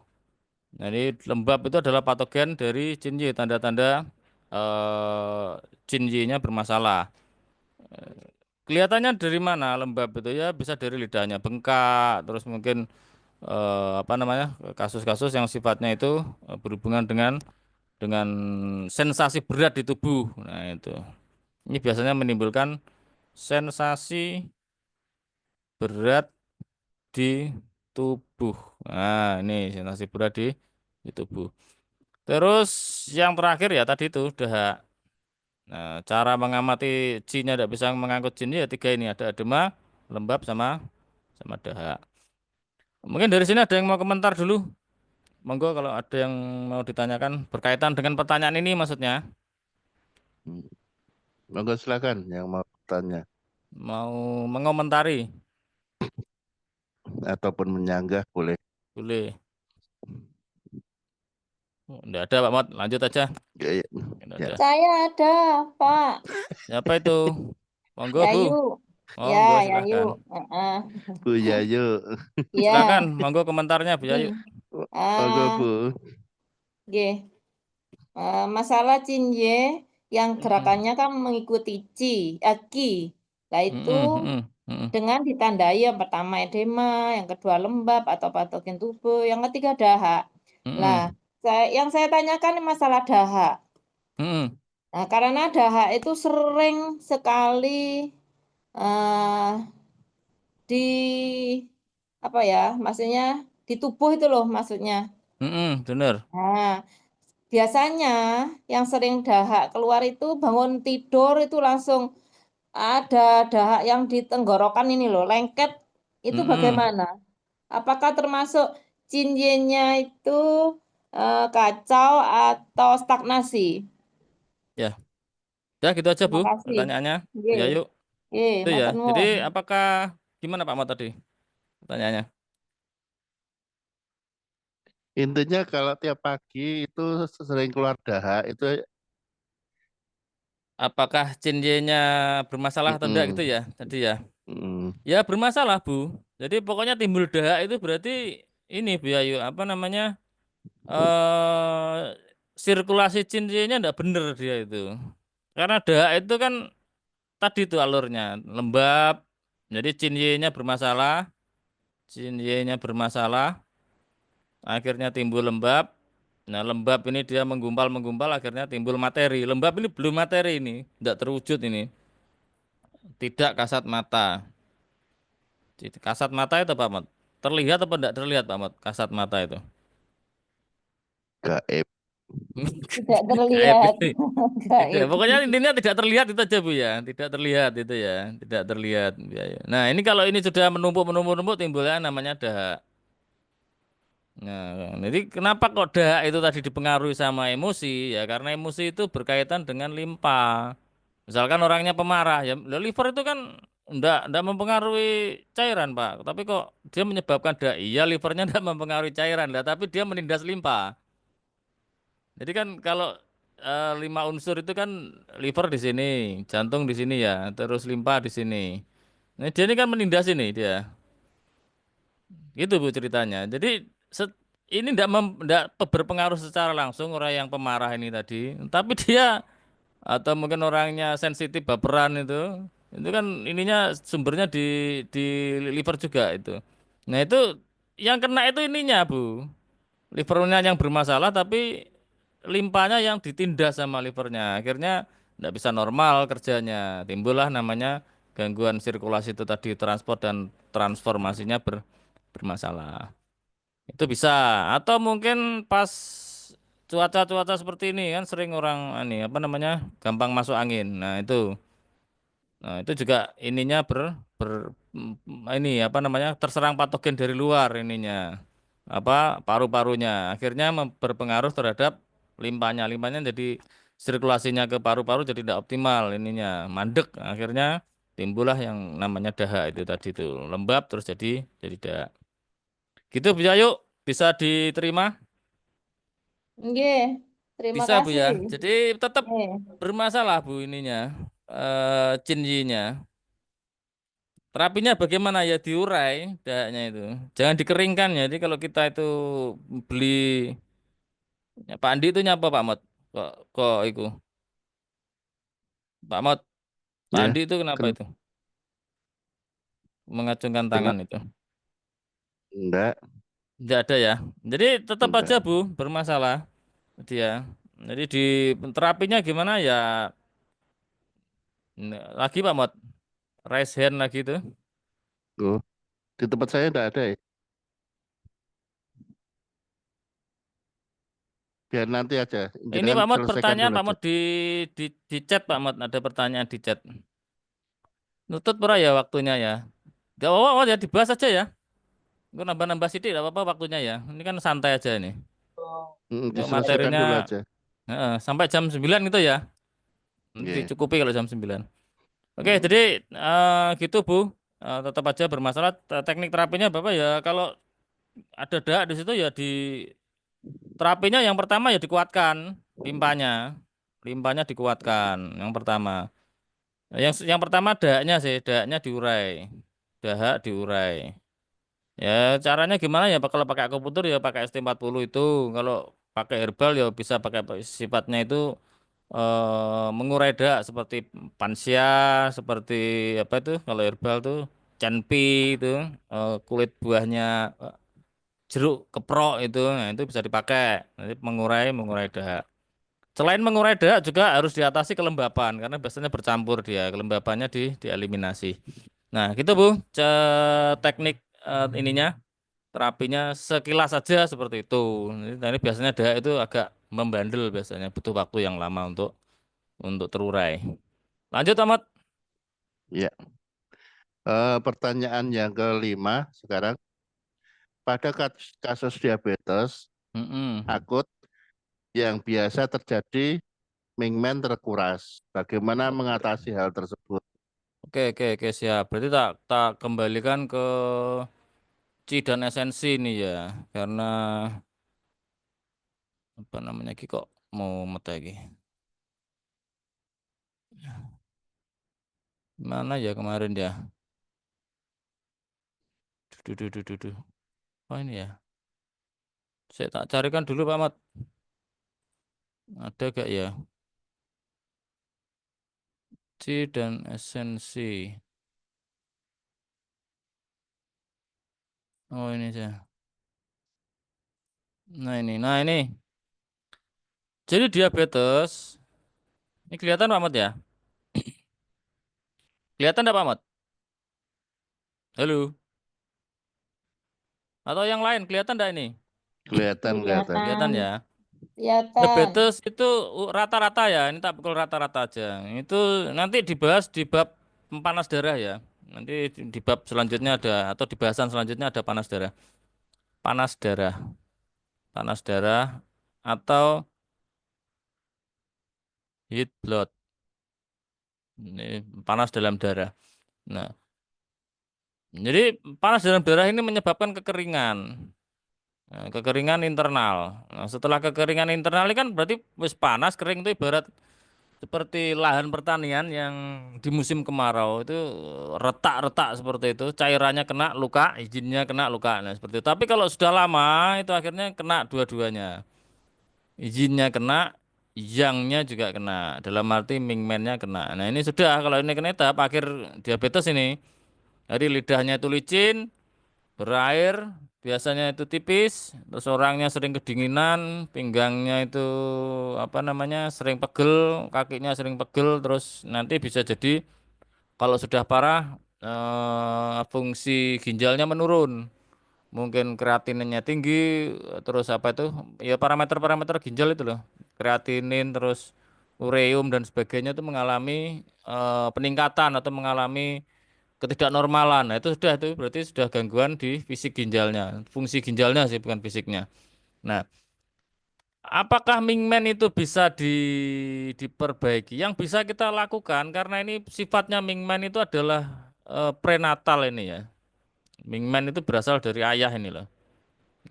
Jadi lembab itu adalah patogen dari Jinji, tanda-tanda eh, Jinji-nya bermasalah. Kelihatannya dari mana lembab itu ya bisa dari lidahnya bengkak, terus mungkin apa namanya kasus-kasus yang sifatnya itu berhubungan dengan sensasi berat di tubuh. Nah itu, ini biasanya menimbulkan sensasi berat di tubuh. Nah ini sensasi berat di tubuh. Terus yang terakhir ya tadi itu dahak. Nah, cara mengamati jinnya tidak bisa mengangkut jinnya ya 3 ini ada edema, lembab sama sama dahak. Mungkin dari sini ada yang mau komentar dulu. Monggo kalau ada yang mau ditanyakan berkaitan dengan pertanyaan ini maksudnya. Hmm. Monggo silakan yang mau tanya Mau mengomentari. ataupun menyanggah boleh. Boleh. Oh, enggak ada Pak Mat, lanjut aja. Ya, ya. Enggak Ya. ada. Saya ada, Pak. Siapa itu? Monggo Bu. Yayu. Ya, Monggo Yayu. silakan. Heeh. Bu Yayu. Silakan, Ya. monggo komentarnya Bu Yayu. Monggo Ah, Bu. Nggih. Masalah Cinye yang Mm-mm. gerakannya kan mengikuti Ki. Nah, itu Mm-mm, mm-mm, mm-mm, dengan ditandai yang pertama edema, yang kedua lembab atau patogen tubuh, yang ketiga dahak. Nah, mm-mm, yang saya tanyakan masalah dahak. mm-mm. Nah, karena dahak itu sering sekali eh di apa ya, maksudnya di tubuh itu loh maksudnya. Mm-mm, bener. Nah, biasanya yang sering dahak keluar itu bangun tidur itu langsung ada dahak yang di tenggorokan ini loh, lengket itu Mm-mm. bagaimana? Apakah termasuk cinyennya itu kacau atau stagnasi? Ya, ya gitu aja Bu Terima kasih. pertanyaannya. Bu Nggih, Yayu. nggih, Itu ya. matur Jadi nuwun. apakah gimana Pak Mat tadi pertanyaannya? Intinya kalau tiap pagi itu sering keluar dahak itu Apakah cinjenya bermasalah atau enggak gitu mm-mm, ya tadi ya? mm-mm. Ya bermasalah Bu. Jadi pokoknya timbul dahak itu berarti ini Bu Yayu apa namanya sirkulasi cinjenya enggak bener dia itu. Karena dahak itu kan tadi itu alurnya lembab. Jadi cinjenya bermasalah, cinjenya bermasalah, akhirnya timbul lembab. Nah, lembab ini dia menggumpal-menggumpal akhirnya timbul materi. Lembab ini belum materi ini, tidak terwujud ini. Tidak kasat mata. Kasat mata itu Pak Mat. Terlihat apa tidak terlihat Pak Mat? Kasat mata itu. Gaib. Tidak Gaib terlihat. itu. Tidak. Gaib. Pokoknya intinya tidak terlihat itu aja Bu ya. Tidak terlihat itu ya. Tidak terlihat. Ya, ya. Nah, ini kalau ini sudah menumpuk-menumpuk-numpuk timbulnya namanya dahak. Nah, jadi kenapa kok dahak itu tadi dipengaruhi sama emosi? Ya karena emosi itu berkaitan dengan limpa. Misalkan orangnya pemarah, ya liver itu kan enggak mempengaruhi cairan, Pak. Tapi kok dia menyebabkan dahak? Iya, livernya enggak mempengaruhi cairan, lah, tapi dia menindas limpa. Jadi kan kalau 5 unsur itu kan liver di sini, jantung di sini ya, terus limpa di sini. Nah, dia ini kan menindas ini dia. Gitu Bu ceritanya. Jadi ini enggak berpengaruh secara langsung orang yang pemarah ini tadi, tapi dia atau mungkin orangnya sensitif baperan itu kan ininya sumbernya di liver juga itu. Nah, itu yang kena itu ininya Bu. Livernya yang bermasalah tapi limpanya yang ditindas sama livernya. Akhirnya tidak bisa normal kerjanya. Timbullah namanya gangguan sirkulasi itu tadi, transport dan transformasinya bermasalah. Itu bisa. Atau mungkin pas cuaca-cuaca seperti ini kan sering orang ini apa namanya gampang masuk angin. Nah, itu juga ininya ini apa namanya terserang patogen dari luar ininya apa paru-parunya. Akhirnya berpengaruh terhadap limpanya. Limpanya jadi sirkulasinya ke paru-paru jadi tidak optimal ininya, mandek. Akhirnya timbullah yang namanya dahak itu tadi tuh, lembab terus jadi dahak. Gitu bisa yuk, bisa diterima? Nggih, terima Bisa Bu kasih. ya. Jadi tetap Nggih. bermasalah Bu ininya, cinjinya. Terapinya bagaimana ya diurai dahaknya itu. Jangan dikeringkan ya. Jadi kalau kita itu beli ya, Pak Andi itu nyapa Pak Mot. Kok itu Pak Mot, Pak Ya, Andi itu kenapa ken itu? Mengacungkan kena tangan itu. enggak, Tidak ada ya. Jadi tetap aja enggak. Bu bermasalah dia. Jadi di terapinya gimana ya? Lagi Pak Mot, raise hand lagi itu. Oh, di tempat saya enggak ada ya. Biar nanti aja, Ini jangan Pak Mot selesaikan pertanyaan dulu Pak aja. Mot di chat Pak Mot ada pertanyaan di chat. Nutut pernah ya waktunya ya. Gak apa-apa ya dibahas aja ya. Gue nambah-nambah sidik gak apa-apa waktunya ya. Ini kan santai aja ini. Yuk Diselesaikan materinya dulu aja. sampai jam 9 gitu ya. Nanti Iya. dicukupi kalau jam 9. Oke, jadi gitu Bu. Tetap aja bermasalah teknik terapinya Bapak ya. Kalau ada dahak di situ ya di terapinya yang pertama ya dikuatkan limpanya. Limpanya dikuatkan yang pertama. Yang pertama dahaknya sih, dahaknya diurai. Dahak diurai. Ya caranya gimana ya kalau pakai akupunktur ya pakai ST40 itu. Kalau pakai herbal ya bisa pakai sifatnya itu mengurai dahak seperti pansia, seperti apa itu kalau herbal tuh canpi itu kulit buahnya eh, jeruk keprok itu. Nah, itu bisa dipakai. Nanti mengurai dahak. Selain mengurai dahak juga harus diatasi kelembapan karena biasanya bercampur dia. Kelembapannya dieliminasi. Nah, gitu Bu. Teknik ininya terapinya sekilas saja seperti itu. Ini biasanya dahak itu agak membandel biasanya butuh waktu yang lama untuk terurai. Lanjut Ahmad. Ya. Pertanyaan yang kelima sekarang, pada kasus diabetes Mm-mm. akut yang biasa terjadi Mingmen terkuras. Bagaimana mengatasi hal tersebut? Oke siap. Berarti tak tak kembalikan ke Ci dan esensi ini ya. Karena apa namanya Ki kok mau mete lagi. Mana ya kemarin ya? Duh, duh, duh, duh, duh. Oh ini ya. Saya tak carikan dulu Pak Mat. Ada gak ya? Ci dan esensi. Oh ini saya. Nah ini. Jadi diabetes. Ini kelihatan Pak Mat ya? Kelihatan enggak Pak Mat? Halo. Atau yang lain kelihatan enggak ini? Kelihatan, kelihatan. Kelihatan Kelihatan, ya. kelihatan. Diabetes itu rata-rata ya. Ini tak pukul rata-rata aja. Itu nanti dibahas di bab panas darah ya. Nanti di bab selanjutnya ada atau di bahasan selanjutnya ada panas darah. Panas darah. panas darah, atau heat blood, ini panas dalam darah. Nah, jadi panas dalam darah ini menyebabkan kekeringan. Nah, kekeringan internal. Nah, setelah kekeringan internal ini kan berarti wis panas, kering itu ibarat seperti lahan pertanian yang di musim kemarau itu retak-retak seperti itu, cairannya kena luka, izinnya kena luka. Nah, seperti itu. Tapi kalau sudah lama itu akhirnya kena dua-duanya. Izinnya kena, yangnya juga kena. Dalam arti mingmennya kena. Nah, ini sudah kalau ini kena tahap akhir diabetes ini. Jadi lidahnya itu licin, berair, biasanya itu tipis, terus orangnya sering kedinginan, pinggangnya itu apa namanya sering pegel, kakinya sering pegel, terus nanti bisa jadi kalau sudah parah fungsi ginjalnya menurun, mungkin kreatininnya tinggi, terus apa itu ya parameter-parameter ginjal itu loh, kreatinin, terus ureum dan sebagainya itu mengalami peningkatan atau mengalami ketidaknormalan. Nah, itu sudah itu berarti sudah gangguan di fisik ginjalnya, fungsi ginjalnya sih bukan fisiknya. Nah, apakah Mingmen itu bisa diperbaiki? Yang bisa kita lakukan karena ini sifatnya Mingmen itu adalah prenatal ini ya. Mingmen itu berasal dari ayah ini loh.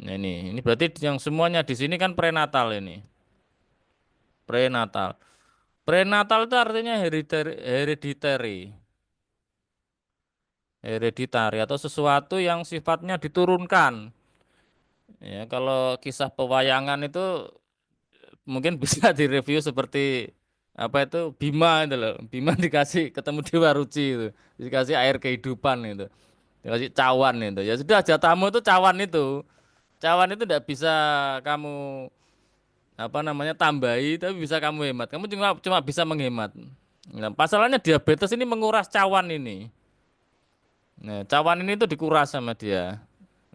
Nah, ini berarti yang semuanya di sini kan prenatal ini. Prenatal. Prenatal itu artinya hereditary. Hereditary atau sesuatu yang sifatnya diturunkan. Ya, kalau kisah pewayangan itu mungkin bisa direview seperti apa itu Bima itu loh. Bima dikasih ketemu Dewa Ruci itu, dikasih air kehidupan itu, dikasih cawan itu. Ya sudah jatahmu itu cawan itu. Cawan itu tidak bisa kamu apa namanya tambahi, tapi bisa kamu hemat. Kamu cuma cuma bisa menghemat. Nah, pasalnya diabetes ini menguras cawan ini. Nah, cawan ini tuh dikuras sama dia.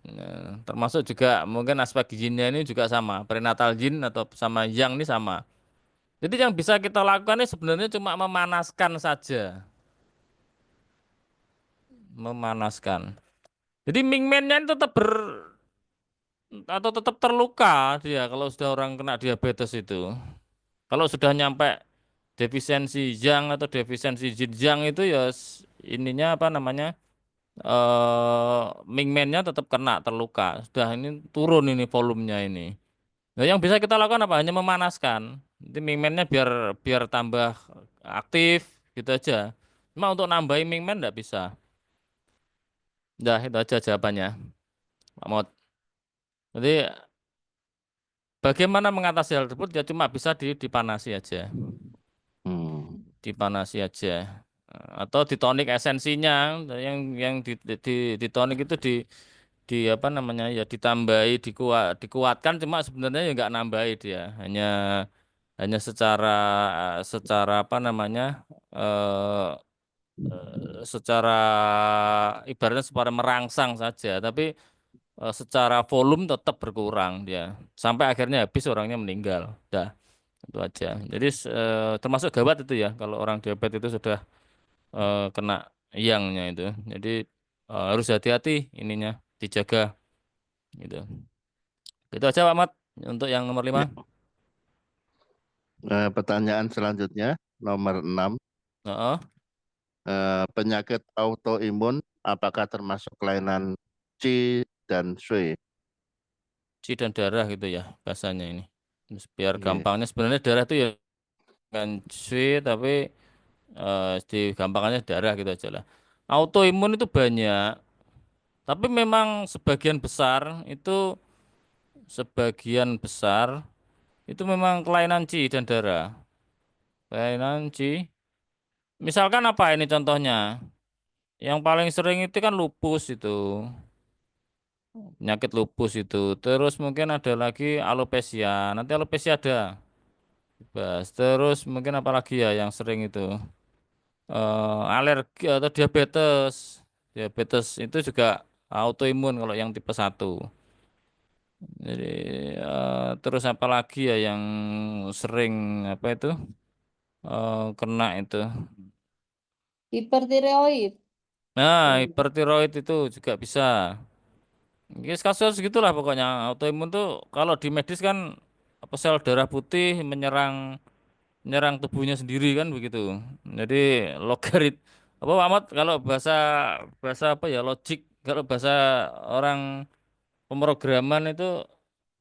Nah, termasuk juga mungkin aspek jinnya ini juga sama, prenatal jin atau sama yang ini sama. Jadi yang bisa kita lakukan ini sebenarnya cuma memanaskan saja, memanaskan. Jadi Mingmennya ini tetap atau tetap terluka dia kalau sudah orang kena diabetes itu. Kalau sudah nyampe defisiensi yang atau defisiensi jin yang itu ya ininya apa namanya? Mingmennya tetap kena terluka. Sudah ini turun ini volumenya ini. Nah, yang bisa kita lakukan apa? Hanya memanaskan. Nanti mingmennya biar biar tambah aktif gitu aja. Cuma untuk nambahin mingmen enggak bisa. Udah itu aja jawabannya, Pak Mod. Jadi bagaimana mengatasi hal tersebut ya cuma bisa dipanasi aja. Dipanasi aja. Atau ditonik esensinya yang ditonik itu di apa namanya ya ditambahi dikuatkan cuma sebenarnya ya nggak nambahi dia hanya secara secara apa namanya eh, secara ibaratnya secara merangsang saja tapi secara volume tetap berkurang dia sampai akhirnya habis orangnya meninggal dah itu aja jadi termasuk gawat itu ya kalau orang diabetes itu sudah kena yangnya itu jadi harus hati-hati ininya dijaga gitu. Itu aja Pak Mat untuk yang nomor 5. Ya. Pertanyaan selanjutnya nomor 6. Heeh. Penyakit autoimun apakah termasuk kelainan Qi dan Shui? Ci dan darah gitu ya bahasanya ini. Terus biar Iya. gampangnya sebenarnya darah itu ya kan C tapi di gampangannya darah gitu aja lah. Autoimun itu banyak, tapi memang sebagian besar itu memang kelainan Ci dan darah. Kelainan Ci. Misalkan apa ini contohnya? Yang paling sering itu kan lupus itu. Penyakit lupus itu. Terus mungkin ada lagi alopecia. Nanti alopecia ada. Bebas. Terus mungkin apa lagi ya yang sering itu. Alergi atau diabetes. Diabetes itu juga autoimun kalau yang tipe 1. Jadi terus apa lagi ya yang sering apa itu kena itu. Hipertiroid. Nah, hipertiroid itu juga bisa. Kasus gitulah pokoknya. Autoimun tuh kalau di medis kan apa sel darah putih menyerang tubuhnya sendiri kan begitu. Jadi logarit apa Pak Ahmad kalau bahasa bahasa apa ya logik kalau bahasa orang pemrograman itu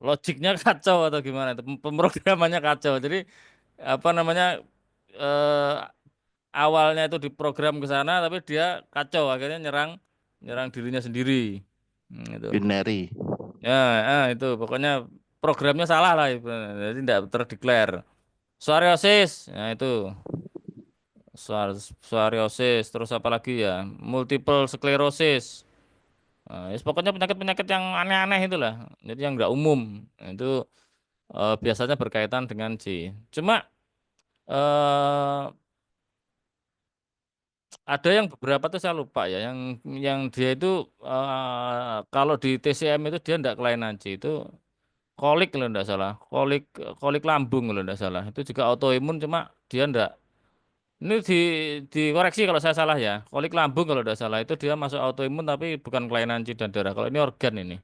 logiknya kacau atau gimana itu pemrogramannya kacau. Jadi apa namanya eh, awalnya itu diprogram ke sana tapi dia kacau akhirnya nyerang nyerang dirinya sendiri. Itu. Binary. Ya, itu pokoknya programnya salah lah itu. Jadi tidak terdeklar. Psoriasis, nah itu psoriasis, terus apa lagi ya? Multiple sclerosis. Nah, pokoknya penyakit-penyakit yang aneh-aneh itulah. Jadi yang nggak umum. Nah, itu biasanya berkaitan dengan C. Cuma eh, ada yang beberapa tuh saya lupa ya. Yang dia itu kalau di TCM itu dia nggak kelainan C itu kolik kalau nggak salah, kolik kolik lambung kalau nggak salah. Itu juga autoimun cuma dia nggak. Ini dikoreksi kalau saya salah ya. Kolik lambung kalau tidak salah itu dia masuk autoimun tapi bukan kelainan cip dan darah. Kalau ini organ ini.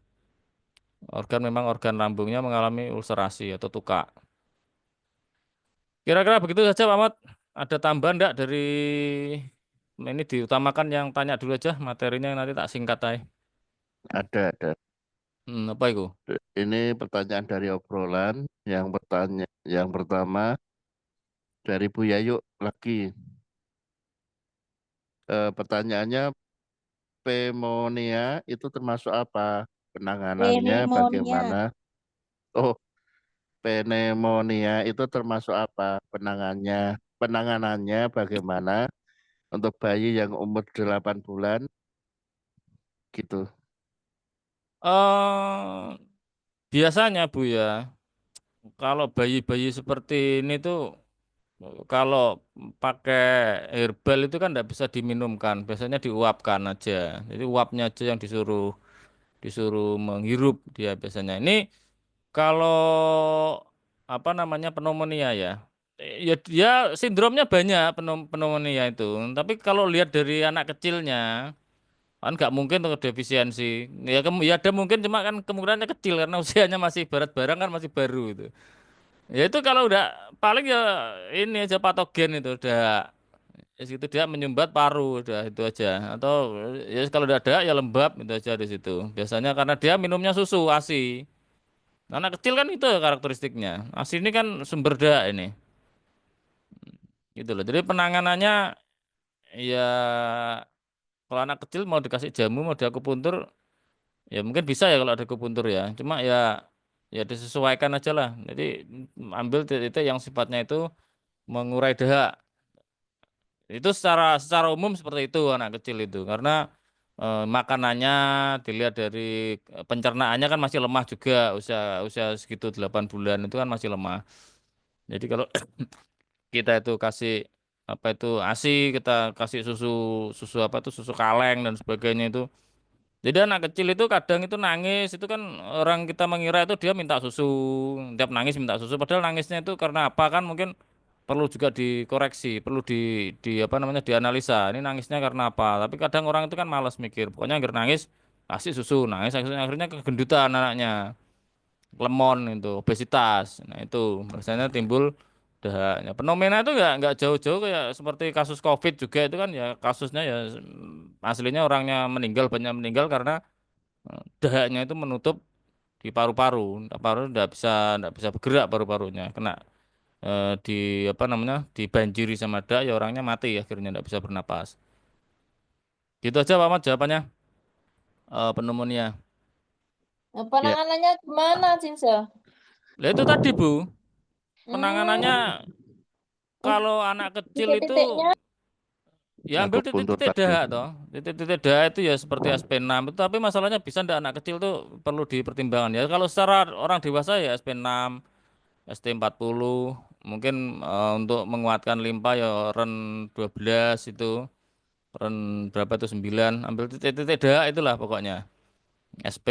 Organ memang organ lambungnya mengalami ulcerasi atau tuka. Kira-kira begitu saja Pak Ahmad. Ada tambahan enggak dari ini diutamakan yang tanya dulu aja materinya nanti tak singkat aja. Ada. Apa itu? Ini pertanyaan dari obrolan. Yang pertama dari Bu Yayu lagi. Pertanyaannya, pneumonia itu termasuk apa? Penanganannya Pneumonia. bagaimana? Oh, pneumonia itu termasuk apa? Penanganannya bagaimana untuk bayi yang umur 8 bulan gitu. eh biasanya Bu ya, kalau bayi-bayi seperti ini tuh kalau pakai herbal itu kan tidak bisa diminumkan, biasanya diuapkan aja. Jadi uapnya aja yang disuruh disuruh menghirup dia biasanya. Ini kalau apa namanya pneumonia ya, ya dia sindromnya banyak pneumonia itu. Tapi kalau lihat dari anak kecilnya kan nggak mungkin tuh defisiensi. Ya, ya ada mungkin cuma kan kemungkinannya kecil karena usianya masih barat barang kan masih baru itu. Ya itu kalau udah paling ya ini aja patogen itu udah ya situ dia menyumbat paru udah itu aja atau ya kalau udah ada ya lembab itu aja di situ. Biasanya karena dia minumnya susu ASI. Anak kecil kan itu karakteristiknya. ASI ini kan sumber dak ini. Gitu loh. Jadi penanganannya ya kalau anak kecil mau dikasih jamu mau diakupuntur ya mungkin bisa ya kalau ada akupuntur ya. Cuma ya disesuaikan aja lah. Jadi ambil titik yang sifatnya itu mengurai dahak. Itu secara umum seperti itu anak kecil itu karena makanannya dilihat dari pencernaannya kan masih lemah juga usia usia segitu 8 bulan itu kan masih lemah. Jadi kalau kita itu kasih apa itu ASI, kita kasih susu susu apa tuh susu kaleng dan sebagainya itu. Jadi anak kecil itu kadang itu nangis itu kan orang kita mengira itu dia minta susu, tiap nangis minta susu padahal nangisnya itu karena apa kan mungkin perlu juga dikoreksi, perlu di apa namanya dianalisa. Ini nangisnya karena apa? Tapi kadang orang itu kan malas mikir. Pokoknya akhir nangis kasih susu, nangis akhirnya kegendutan anaknya, lemon itu, obesitas. Nah itu biasanya timbul dahaknya. Fenomena itu nggak jauh-jauh kayak seperti kasus COVID juga itu kan ya kasusnya ya aslinya orangnya meninggal banyak meninggal karena dahaknya itu menutup di paru-paru, paru nggak bisa bergerak paru-parunya kena di apa namanya dibanjiri sama dak ya orangnya mati akhirnya nggak bisa bernapas. Gitu aja Pak Mat jawabannya pneumonia. Nah, Ya, penanganannya gimana, Cinsa? Lah itu tadi Bu penanganannya Hmm, kalau anak kecil itu titik-titiknya. ya ambil akupuntur titik-titik tadi. dahak toh. Titik-titik dahak itu ya seperti SP6 itu tapi masalahnya bisa ndak anak kecil tuh perlu dipertimbangkan ya. Kalau secara orang dewasa ya SP6, ST40 mungkin untuk menguatkan limpa ya REN 12 itu REN berapa itu 9 ambil titik-titik dahak itulah pokoknya. SP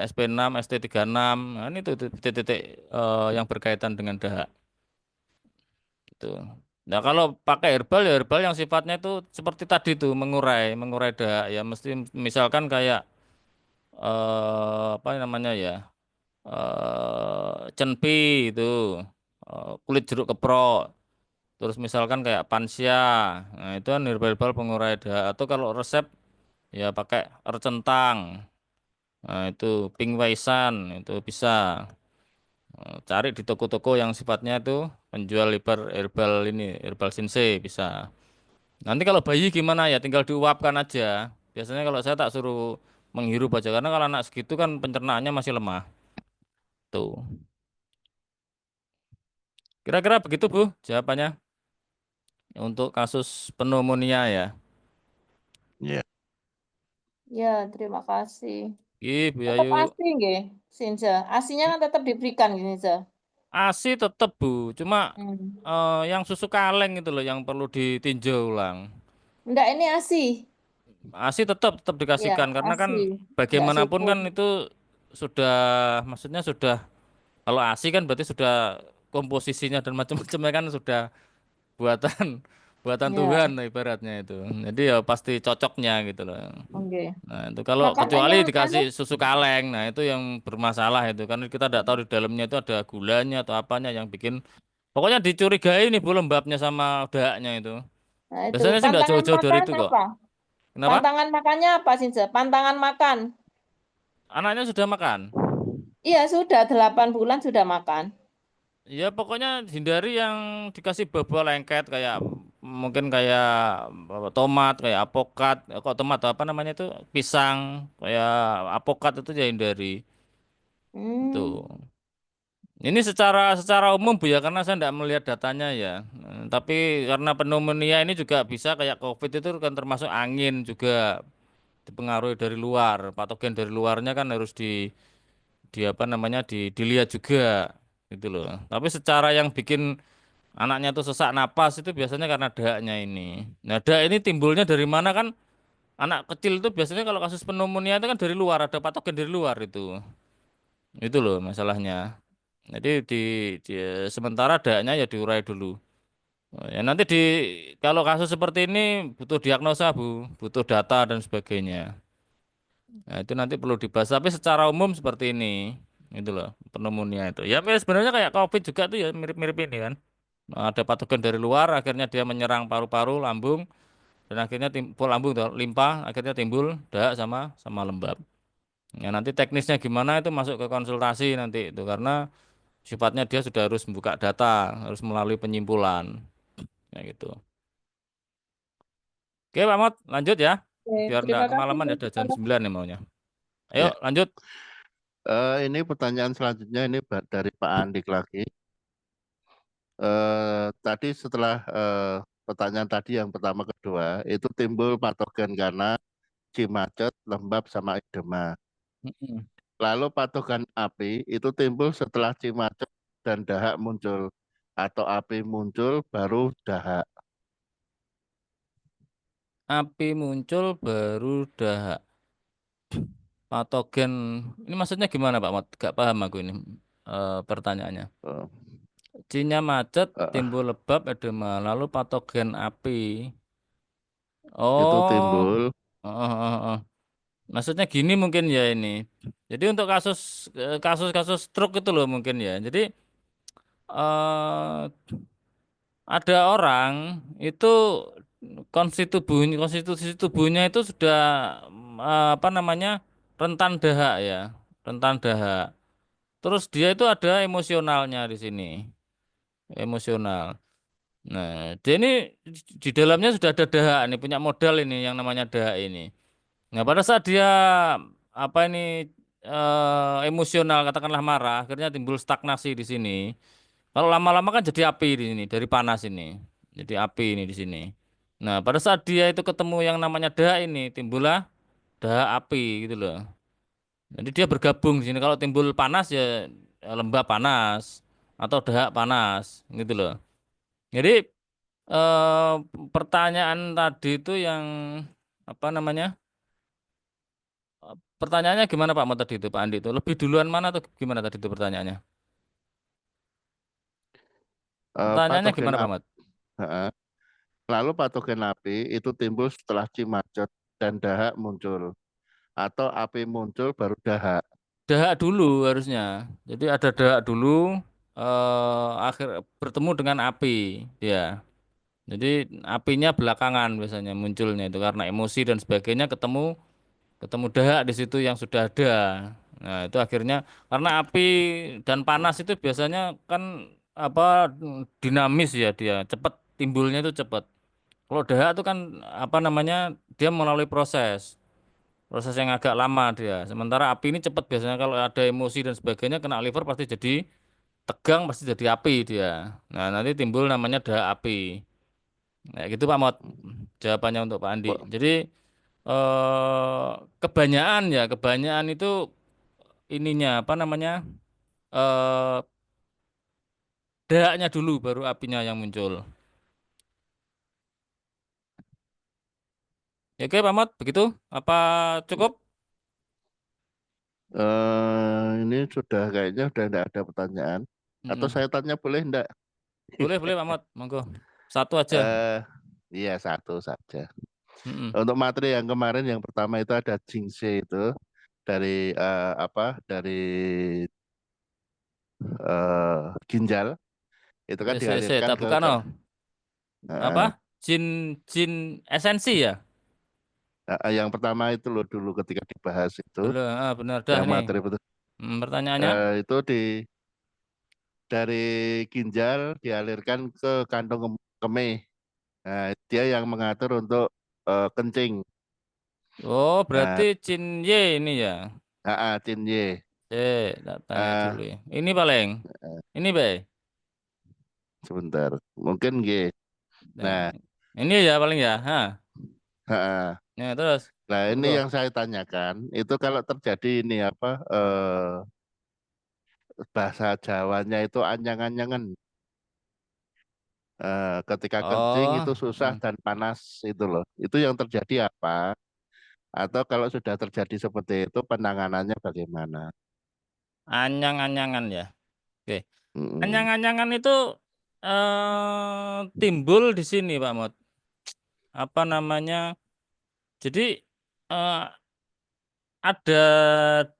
SP6, ST36 nah, ini tuh titik-titik yang berkaitan dengan dahak gitu. Nah, kalau pakai herbal ya herbal yang sifatnya itu seperti tadi tuh mengurai dahak ya mesti misalkan kayak apa namanya ya, cenpi itu, kulit jeruk keprok, terus misalkan kayak pansia, nah itu kan herbal pengurai dahak. Atau kalau resep ya pakai ercentang, nah itu pink waisan itu bisa. Cari di toko-toko yang sifatnya itu penjual herbal herbal ini, herbal sensei bisa. Nanti kalau bayi gimana ya, tinggal diuapkan aja. Biasanya kalau saya tak suruh menghirup aja, karena kalau anak segitu kan pencernaannya masih lemah. Tuh. Kira-kira begitu Bu jawabannya untuk kasus pneumonia ya. Ya. Ya, terima kasih. Bu Tetap Ayu. ASI nggih, Sinja. ASINya kan tetap diberikan gini, Sinja. ASI tetap Bu, cuma Hmm. yang susu kaleng itu loh yang perlu ditinjau ulang. Enggak, ini ASI. ASI tetap Ya, dikasihkan karena kan ASI. Enggak bagaimanapun susu. kan itu sudah, maksudnya sudah, kalau ASI kan berarti sudah komposisinya dan macam-macamnya kan sudah buatan buatan Tuhan Ya, ibaratnya itu. Jadi ya pasti cocoknya gitu loh. oke. Nah, itu kalau kecuali Makanannya anu, dikasih susu kaleng, nah itu yang bermasalah itu kan kita tidak tahu di dalamnya itu ada gulanya atau apanya yang bikin, pokoknya dicurigai nih bu lembabnya sama dahaknya itu. nah itu Biasanya sih nggak pantangan jauh-jauh dari makan itu kok. apa? Kenapa? Pantangan makannya apa, Sinja? Pantangan makan. Anaknya sudah makan? Iya, sudah 8 bulan sudah makan. Ya pokoknya hindari yang dikasih buah-buah lengket kayak mungkin kayak apa, tomat, kayak apokat, kok tomat apa namanya itu pisang, kayak apokat itu ya hindari. Itu. Hmm. Ini secara umum Bu ya karena saya tidak melihat datanya ya. Tapi karena pneumonia ini juga bisa kayak COVID itu kan termasuk angin juga dipengaruhi dari luar. Patogen dari luarnya kan harus di apa namanya dilihat juga gitu loh. Tapi secara yang bikin anaknya tuh sesak napas itu biasanya karena dahaknya ini. Nah, dahak ini timbulnya dari mana kan? Anak kecil itu biasanya kalau kasus pneumonia itu kan dari luar, ada patogen dari luar itu. Itu loh masalahnya. Jadi di sementara dahaknya ya diurai dulu. Oh, ya nanti kalau kasus seperti ini butuh diagnosa Bu, butuh data dan sebagainya. Nah, itu nanti perlu dibahas. Tapi secara umum seperti ini, itu loh pneumonia itu. Ya sebenarnya kayak COVID juga tuh ya mirip-mirip ini kan. Nah, ada patogen dari luar, akhirnya dia menyerang paru-paru, lambung, dan akhirnya timbul lambung, tuh, limpa, akhirnya timbul dahak sama sama lembab. Ya nanti teknisnya gimana itu masuk ke konsultasi nanti itu karena sifatnya dia sudah harus membuka data, harus melalui penyimpulan, ya gitu. Oke Pak Mot, lanjut ya, Oke, biar nggak terima kasih. kemalaman ya, udah jam 9 nih maunya. Ayo Ya. lanjut. Ini pertanyaan selanjutnya ini dari Pak Andik lagi. Tadi setelah pertanyaan tadi yang pertama kedua itu timbul patogen karena cimacet, lembab sama edema. Mm-mm. Lalu patogen api itu timbul setelah cimacet dan dahak muncul atau api muncul baru dahak. Api muncul baru dahak. Patogen, ini maksudnya gimana Pak Mot? Gak paham aku ini pertanyaannya. Eh, Cinya macet, eh, timbul lebab, edema, lalu patogen api. itu Oh, timbul. maksudnya gini mungkin ya ini. Jadi untuk kasus-kasus stroke itu loh mungkin ya. Jadi eh ada orang itu konstitusi tubuhnya itu sudah apa namanya rentan dahak ya, rentan dahak. Terus dia itu ada emosionalnya di sini, emosional. Nah, dia ini di dalamnya sudah ada dahak nih, punya modal ini yang namanya dahak ini. Nah, pada saat dia apa ini emosional katakanlah marah, akhirnya timbul stagnasi di sini. Kalau lama-lama kan jadi api di sini, dari panas ini. Jadi api ini di sini. Nah, pada saat dia itu ketemu yang namanya dahak ini, timbullah dahak api gitu loh. Jadi dia bergabung di sini. Kalau timbul panas ya lembab panas atau dahak panas gitu loh. Jadi eh, pertanyaan tadi itu yang apa namanya? Pertanyaannya gimana Pak Mo tadi itu Pak Andi itu? Lebih duluan mana atau gimana tadi itu pertanyaannya? Pertanyaannya Patogen gimana Pak api. Mat? Lalu patogen api itu timbul setelah cimacet dan dahak muncul. atau api muncul baru dahak? Dahak dulu harusnya. Jadi ada dahak dulu, akhir bertemu dengan api, ya. Jadi apinya belakangan biasanya munculnya itu karena emosi dan sebagainya ketemu dahak di situ yang sudah ada. Nah, itu akhirnya karena api dan panas itu biasanya kan apa dinamis ya dia, cepat timbulnya itu cepat. Kalau dahak itu kan apa namanya dia melalui proses yang agak lama dia. Sementara api ini cepat biasanya kalau ada emosi dan sebagainya kena liver pasti jadi tegang, pasti jadi api dia. Nah, nanti timbul namanya dahak api. Nah, gitu Pak Mot. Jawabannya untuk Pak Andi. Wah, Jadi kebanyakan itu ininya apa namanya? eh dahaknya dulu baru apinya yang muncul. Ya, oke Pak Mot, begitu? Apa cukup? ini sudah kayaknya udah enggak ada pertanyaan. Atau Mm-mm. saya tanya boleh enggak? Boleh, boleh Pak Mot. Monggo. Satu aja. Eh, iya satu saja. Mm-mm. Untuk materi yang kemarin yang pertama itu ada Jingse itu dari apa? Dari ginjal itu kan dialirkan Tak ke, buka no. Apa? eh, Jin jin esensi ya? yang pertama itu loh dulu ketika dibahas itu Belum, benar dah yang nih. materi betul Pertanyaannya? itu dari ginjal dialirkan ke kantong kemih. Nah, dia yang mengatur untuk kencing. Oh, berarti Nah, Jin Y ini ya. Cin Y. Tak tanya dulu Ah, ya. Ini paling. Ini Bay. sebentar. Mungkin G. Nah, Nah, ini ya paling ya. ah, Ya, terus. nah ini Monggo. yang saya tanyakan. Itu kalau terjadi ini apa bahasa Jawanya itu anyang-anyangan. Ketika kencing Oh, itu susah dan panas itu loh. Itu yang terjadi apa? Atau kalau sudah terjadi seperti itu penanganannya bagaimana? anyang-anyangan ya. Oke. Mm-mm. Anyang-anyangan itu timbul di sini, Pak Mot. Apa namanya? Jadi eh, ada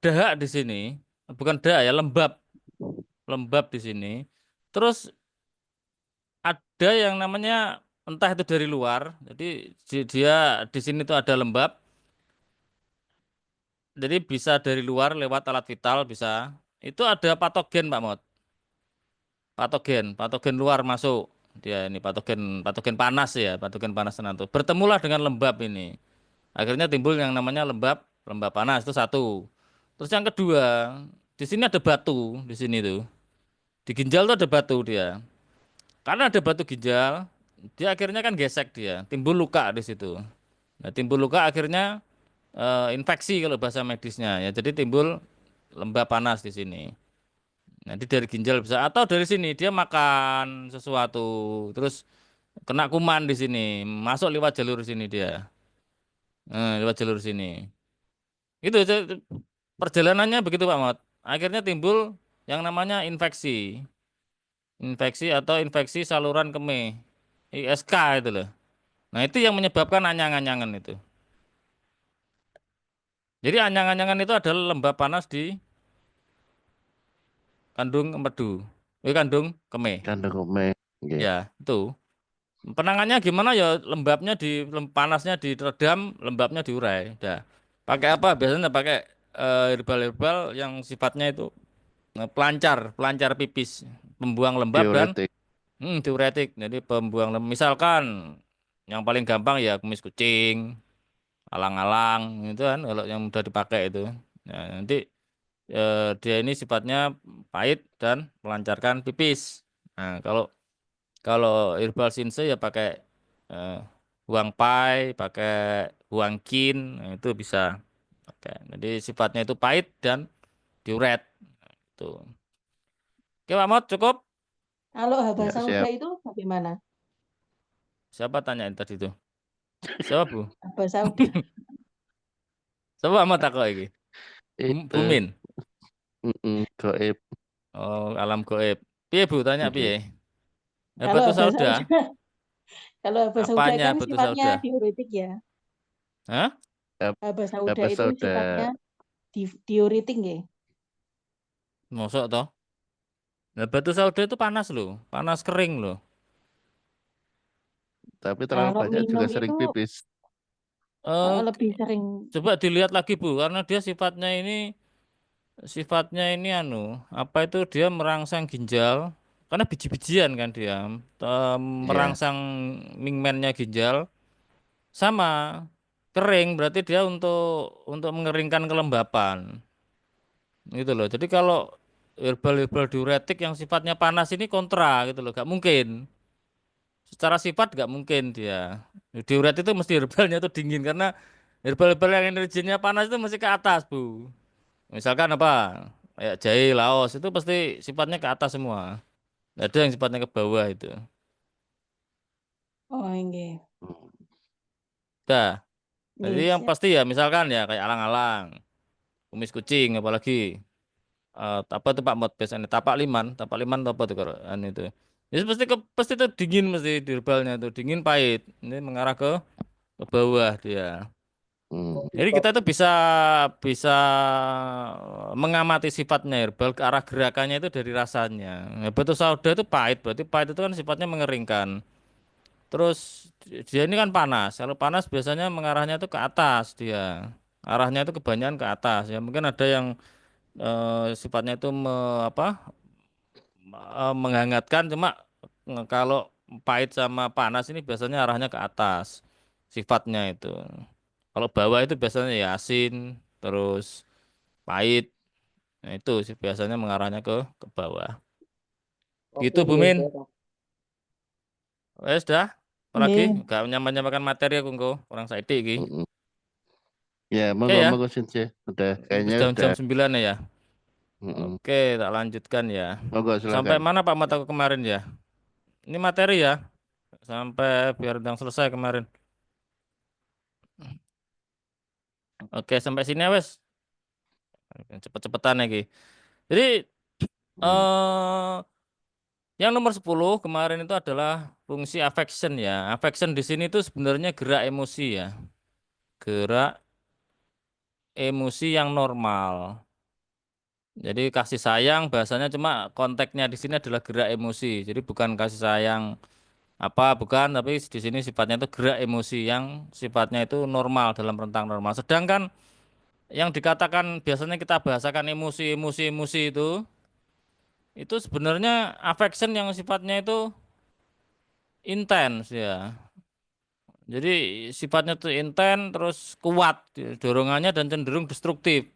dahak di sini, bukan dahak ya, lembab, lembab di sini. Terus ada yang namanya entah itu dari luar, jadi dia di sini tuh ada lembab, jadi bisa dari luar lewat alat vital bisa. Itu ada patogen Pak Mot, patogen luar masuk. Dia ini patogen panas ya, patogen panas tenatu. Bertemulah dengan lembab ini. Akhirnya timbul yang namanya lembab, lembab panas itu satu. Terus yang kedua, di sini ada batu di sini tuh. Di ginjal tuh ada batu dia. Karena ada batu ginjal, dia akhirnya kan gesek dia, timbul luka di situ. Nah, timbul luka akhirnya infeksi kalau bahasa medisnya ya. Jadi timbul lembab panas di sini. Nanti dari ginjal bisa atau dari sini dia makan sesuatu terus kena kuman di sini, masuk lewat jalur sini dia. Lewat jalur sini. Perjalanannya begitu Pak Mat. Akhirnya timbul yang namanya infeksi. Infeksi atau infeksi saluran kemih. ISK itu loh. Nah, itu yang menyebabkan anyang-anyangan itu. Jadi anyang-anyangan itu adalah lembab panas di kandung empedu. Kandung kemih. Kan dokumen. Nggih. Ya, itu. Penangannya gimana ya lembabnya panasnya diredam, lembabnya diurai. Dah. Pakai apa? Biasanya pakai herbal-herbal yang sifatnya itu pelancar, pelancar pipis, pembuang lembab dan Diuretik. diuretik. Jadi pembuang lembab. Misalkan yang paling gampang ya kumis kucing, alang-alang itu kan kalau yang mudah dipakai itu. Nah, nanti dia ini sifatnya pahit dan melancarkan pipis. Nah, kalau kalau herbal sinse ya pakai eh, huang pai, pakai huang kin, nah, itu bisa. Oke, jadi sifatnya itu pahit dan diuret. Tuh. Oke, Pak Mot, cukup. Kalau Habba Ya, Sauda siap. itu bagaimana? Siapa tanyain tadi itu? Siapa, Bu? Habba Sauda. Siapa Pak Mot takut iki? Itu Bumin. goib. Oh, alam goib. Piye, Bu? Tanya piye? Nggih. Hebat Kalau tuh Habba Sauda. Sauda, kalau Habba Sauda Apanya kan betul sifatnya Sauda? diuretik ya. Hah? Haba sauda Haba itu sauda. sifatnya diuretik nggih. Mosok toh? Nah, batu sauda itu panas loh, panas kering loh. Tapi terlalu Kalau banyak juga minum sering itu pipis. lebih sering. Coba dilihat lagi Bu, karena dia sifatnya ini apa itu dia merangsang ginjal, karena biji-bijian kan dia, Ya. merangsang mingmennya ginjal, sama kering berarti dia untuk mengeringkan kelembapan, gitu loh. Jadi kalau herbal diuretik yang sifatnya panas ini kontra gitu loh, gak mungkin. Secara sifat gak mungkin dia. Diuretik itu mesti herbalnya itu dingin karena herbal yang energinya panas itu mesti ke atas, Bu. Misalkan apa? Kayak jahe, laos itu pasti sifatnya ke atas semua. Nggak ada yang sifatnya ke bawah itu. Oh, nggih. Dah. Jadi Nggih, yang siap. pasti ya misalkan ya kayak alang-alang, kumis kucing apalagi apa tuh Pak Mot biasanya tapak liman atau apa tuh kalau itu. Jadi pasti itu dingin mesti di herbalnya itu dingin pahit. Ini mengarah ke bawah dia. Hmm. Jadi kita tuh bisa bisa mengamati sifatnya herbal ke arah gerakannya itu dari rasanya. Batu sauda itu pahit, berarti pahit itu kan sifatnya mengeringkan. Terus dia ini kan panas. Kalau panas biasanya mengarahnya itu ke atas dia. Arahnya itu kebanyakan ke atas ya. Mungkin ada yang sifatnya itu menghangatkan, cuma kalau pahit sama panas ini biasanya arahnya ke atas sifatnya itu. Kalau bawah itu biasanya ya asin, terus pahit. Nah, itu sih biasanya mengarahnya ke bawah. Gitu Oke, Bu Min. siap. Wes dah. Apalagi Nggih. gak nyampe-nyampekan materi aku engko orang saiki iki. Mm-mm. Ya, Oke monggo ya. monggo Since. Udah kayaknya udah. Jam 9 ya. Mm-mm. Oke, tak lanjutkan ya. Monggo Sampai silakan. mana Pak mataku kemarin ya? Ini materi ya. Sampai biar yang selesai kemarin. Oke, sampai sini ya, wes. Cepet-cepetan lagi. Jadi Hmm. eh yang nomor 10 kemarin itu adalah fungsi affection ya. Affection di sini itu sebenarnya gerak emosi ya. Gerak emosi yang normal. Jadi kasih sayang bahasanya cuma konteksnya di sini adalah gerak emosi. Jadi bukan kasih sayang apa bukan, tapi di sini sifatnya itu gerak emosi yang sifatnya itu normal dalam rentang normal. Sedangkan yang dikatakan biasanya kita bahasakan emosi itu sebenarnya affection yang sifatnya itu intens ya. Jadi sifatnya itu intens terus kuat dorongannya dan cenderung destruktif.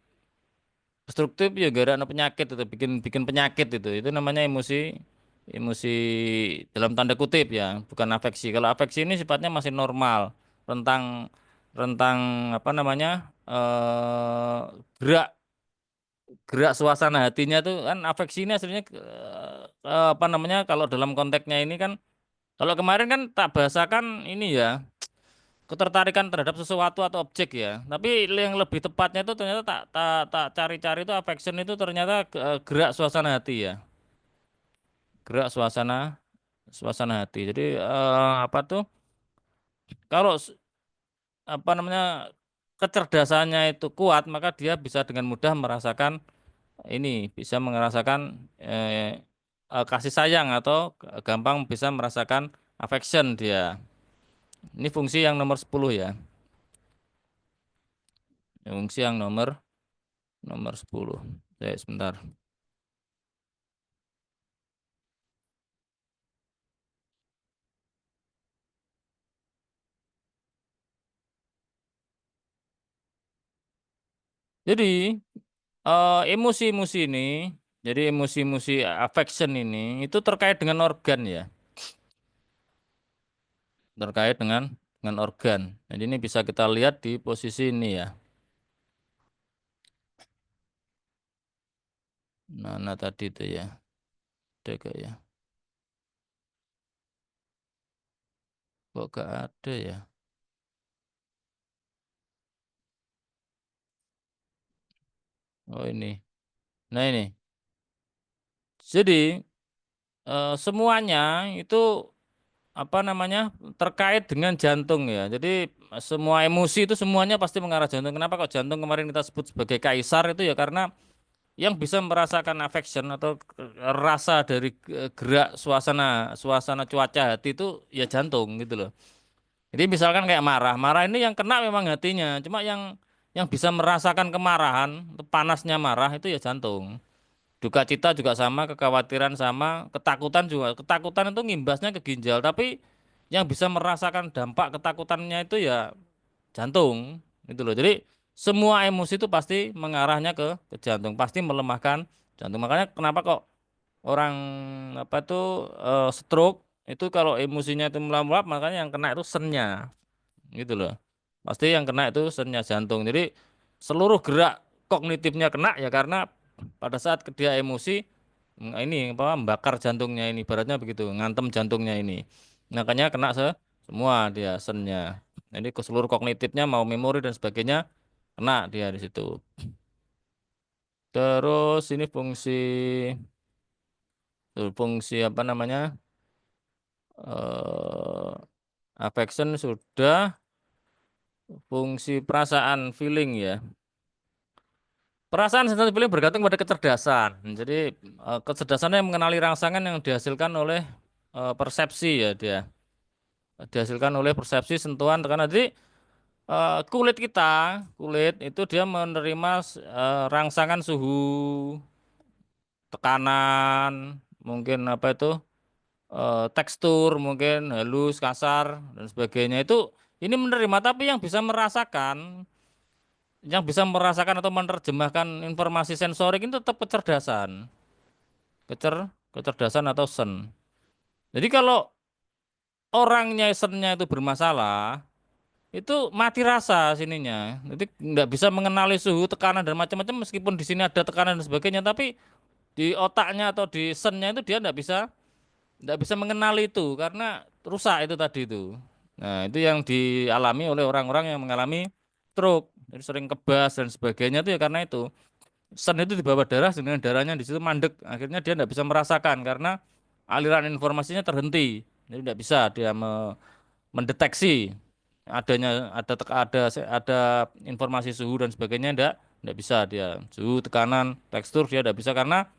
Destruktif ya gara ada penyakit itu bikin bikin penyakit itu namanya emosi dalam tanda kutip ya, bukan afeksi. Kalau afeksi ini sifatnya masih normal, rentang rentang apa namanya gerak gerak suasana hatinya tuh kan. Afeksi ini aslinya apa namanya kalau dalam konteksnya ini kan, kalau kemarin kan tak bahasakan ini ya, ketertarikan terhadap sesuatu atau objek ya. Tapi yang lebih tepatnya itu ternyata tak cari-cari itu affection itu ternyata gerak suasana hati ya. Gerak suasana hati. Jadi apa tuh? Kalau apa namanya kecerdasannya itu kuat, maka dia bisa dengan mudah merasakan ini, bisa merasakan kasih sayang atau gampang bisa merasakan affection dia. Ini fungsi yang nomor 10 ya. Fungsi yang nomor 10. Saya sebentar. Jadi emosi-emosi ini, jadi emosi-emosi affection ini itu terkait dengan organ ya, terkait dengan organ. Jadi ini bisa kita lihat di posisi ini ya. Nah tadi itu ya, ada gak ya? Kok gak ada ya? Oh ini. Nah ini. Jadi semuanya itu apa namanya terkait dengan jantung ya. Jadi semua emosi itu semuanya pasti mengarah jantung. Kenapa kok jantung kemarin kita sebut sebagai kaisar itu ya karena yang bisa merasakan affection atau rasa dari gerak suasana suasana cuaca hati itu ya jantung gitu loh. Jadi misalkan kayak marah, marah ini yang kena memang hatinya, cuma yang bisa merasakan kemarahan, panasnya marah itu ya jantung. Duka cita juga sama, kekhawatiran sama, ketakutan juga. Ketakutan itu ngimbasnya ke ginjal, tapi yang bisa merasakan dampak ketakutannya itu ya jantung, gitu loh. Jadi semua emosi itu pasti mengarahnya ke jantung, pasti melemahkan jantung. Makanya kenapa kok orang apa itu stroke itu kalau emosinya itu melambat, makanya yang kena itu sennya, gitu loh. Pasti yang kena itu sennya jantung. Jadi seluruh gerak kognitifnya kena ya karena pada saat dia emosi ini apa membakar jantungnya ini, ibaratnya begitu, ngantem jantungnya ini. Makanya kena semua dia sennya. Jadi ke seluruh kognitifnya mau memori dan sebagainya kena dia di situ. Terus ini fungsi apa namanya? eh affection sudah, fungsi perasaan feeling ya. Perasaan sensasi feeling bergantung pada kecerdasan. Jadi kecerdasan yang mengenali rangsangan yang dihasilkan oleh persepsi ya dia. Dihasilkan oleh persepsi, sentuhan, tekanan. Jadi kulit itu dia menerima rangsangan suhu, tekanan, mungkin apa itu tekstur, mungkin halus, kasar dan sebagainya itu ini menerima, tapi yang bisa merasakan atau menerjemahkan informasi sensorik itu tetap kecerdasan, kecerdasan atau sen. Jadi kalau orangnya sennya itu bermasalah, itu mati rasa sininya. Jadi nggak bisa mengenali suhu, tekanan dan macam-macam meskipun di sini ada tekanan dan sebagainya, tapi di otaknya atau di sennya itu dia nggak bisa mengenali itu karena rusak itu tadi itu. Nah, itu yang dialami oleh orang-orang yang mengalami stroke. Jadi sering kebas dan sebagainya itu ya karena itu. Sen itu di bawah darah dengan darahnya di situ mandek. Akhirnya dia nggak bisa merasakan karena aliran informasinya terhenti. Jadi nggak bisa dia mendeteksi ada informasi suhu dan sebagainya nggak bisa dia. Suhu, tekanan, tekstur dia nggak bisa karena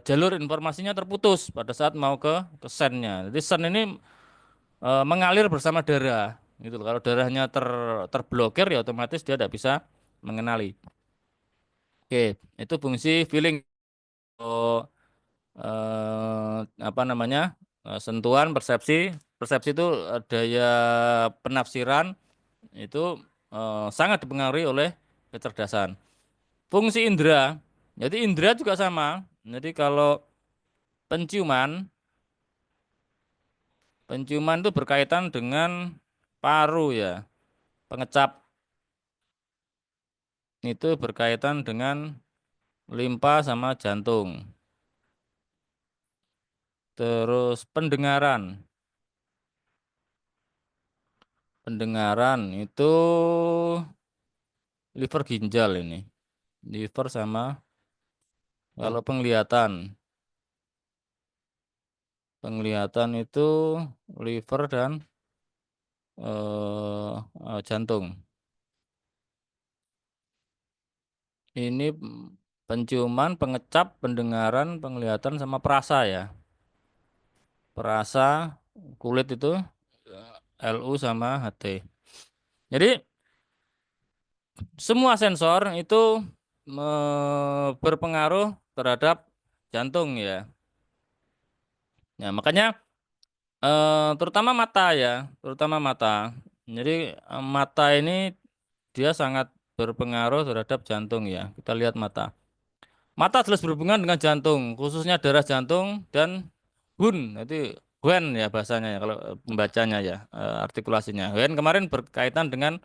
jalur informasinya terputus pada saat mau ke sennya. Jadi sen ini mengalir bersama darah gitu loh. Kalau darahnya terblokir ya otomatis dia tidak bisa mengenali. Oke, itu fungsi feeling. Oh, apa namanya? Sentuhan, persepsi. Persepsi itu daya penafsiran itu sangat dipengaruhi oleh kecerdasan. Fungsi indera. Jadi indera juga sama. Jadi kalau penciuman Penciuman itu berkaitan dengan paru ya. Pengecap itu berkaitan dengan limpa sama jantung. Terus pendengaran. Pendengaran itu liver ginjal ini. Liver sama kalau penglihatan. Penglihatan itu liver dan jantung. Ini penciuman, pengecap, pendengaran, penglihatan sama perasa ya. Perasa kulit itu LU sama HT. Jadi semua sensor itu berpengaruh terhadap jantung ya. Ya, makanya terutama mata ya, terutama mata. Jadi mata ini dia sangat berpengaruh terhadap jantung ya. Kita lihat mata. Mata jelas berhubungan dengan jantung, khususnya darah jantung dan Hun, nanti Huen ya bahasanya ya, kalau pembacanya ya, artikulasinya. Huen kemarin berkaitan dengan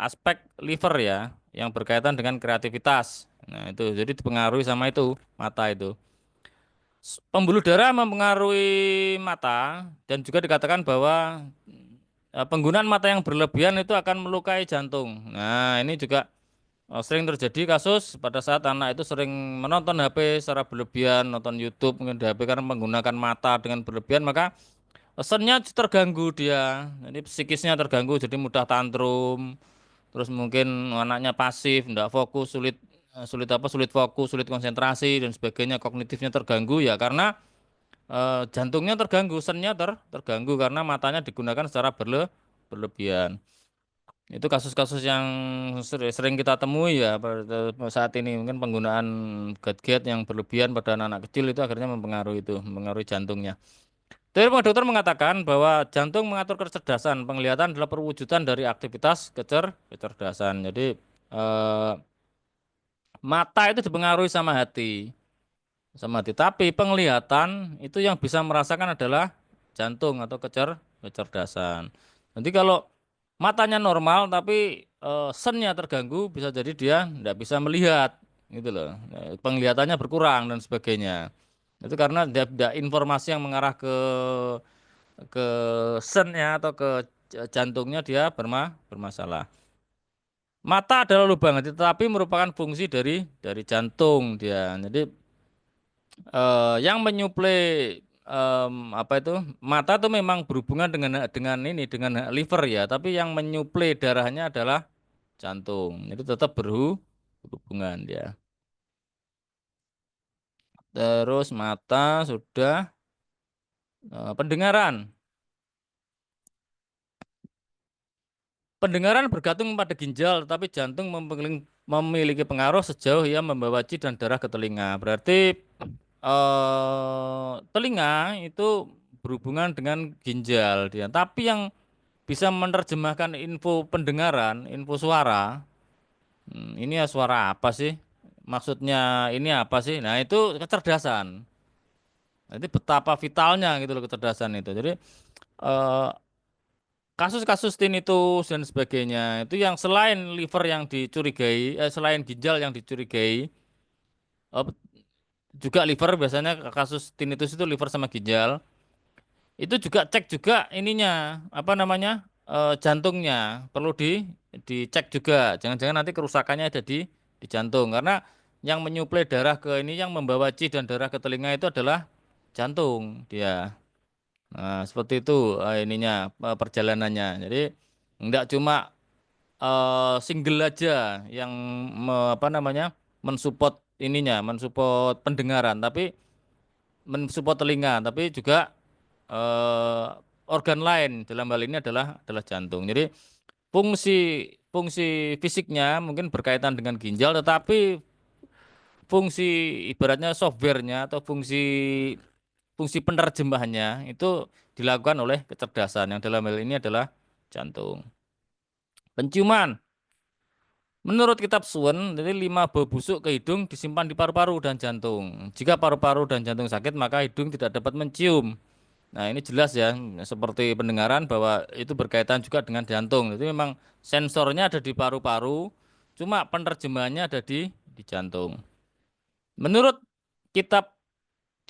aspek liver ya, yang berkaitan dengan kreativitas. Nah itu, jadi dipengaruhi sama itu, mata itu. Pembuluh darah mempengaruhi mata, dan juga dikatakan bahwa penggunaan mata yang berlebihan itu akan melukai jantung. Nah ini juga sering terjadi kasus pada saat anak itu sering menonton HP secara berlebihan, nonton YouTube mungkin di HP karena menggunakan mata dengan berlebihan, maka Sennya terganggu dia, jadi psikisnya terganggu, jadi mudah tantrum, terus mungkin anaknya pasif, tidak fokus, sulit fokus, sulit konsentrasi dan sebagainya, kognitifnya terganggu ya karena jantungnya terganggu, sennya terganggu karena matanya digunakan secara berlebihan. Itu kasus-kasus yang sering kita temui ya saat ini, mungkin penggunaan gadget yang berlebihan pada anak kecil itu akhirnya mempengaruhi jantungnya. Dokter mengatakan bahwa jantung mengatur kecerdasan, penglihatan adalah perwujudan dari aktivitas kecerdasan. Jadi eh, mata itu dipengaruhi sama hati. Tapi penglihatan itu yang bisa merasakan adalah jantung atau kecerdasan. Nanti kalau matanya normal tapi sennya terganggu, bisa jadi dia tidak bisa melihat, gitu loh. Penglihatannya berkurang dan sebagainya. Itu karena ada informasi yang mengarah ke sennya atau ke jantungnya dia bermasalah. Mata adalah lubang hati, tetapi merupakan fungsi dari jantung dia. Jadi yang menyuplai apa itu mata itu memang berhubungan dengan liver ya, tapi yang menyuplai darahnya adalah jantung. Jadi tetap berhubungan dia. Terus mata sudah, pendengaran. Pendengaran bergantung pada ginjal, tetapi jantung memiliki pengaruh sejauh ia membawa ci dan darah ke telinga. Berarti telinga itu berhubungan dengan ginjal dia. Tapi yang bisa menerjemahkan info pendengaran, info suara, ini ya suara apa sih? Maksudnya ini apa sih? Nah, itu kecerdasan. Jadi betapa vitalnya gitu loh kecerdasan itu. Jadi eh, kasus-kasus tinnitus dan sebagainya itu yang selain liver yang dicurigai, selain ginjal yang dicurigai, eh, juga liver biasanya kasus tinnitus itu liver sama ginjal. Itu juga cek juga ininya, apa namanya, jantungnya perlu dicek juga. Jangan-jangan nanti kerusakannya ada di jantung karena yang menyuplai darah ke ini yang membawa ci dan darah ke telinga itu adalah jantung dia. Nah, seperti itu ininya perjalanannya. Jadi enggak cuma single aja yang apa namanya mensupport mensupport pendengaran, tapi mensupport telinga, tapi juga eh, organ lain dalam hal ini adalah jantung. Jadi fungsi fungsi fisiknya mungkin berkaitan dengan ginjal, tetapi fungsi ibaratnya softwarenya atau fungsi fungsi penerjemahnya itu dilakukan oleh kecerdasan yang dalam hal ini adalah jantung. Penciuman. Menurut kitab Swen, jadi 5 bau busuk ke hidung disimpan di paru-paru dan jantung. Jika paru-paru dan jantung sakit, maka hidung tidak dapat mencium. Nah, ini jelas ya, seperti pendengaran bahwa itu berkaitan juga dengan jantung. Jadi memang sensornya ada di paru-paru, cuma penerjemahannya ada di jantung. Menurut kitab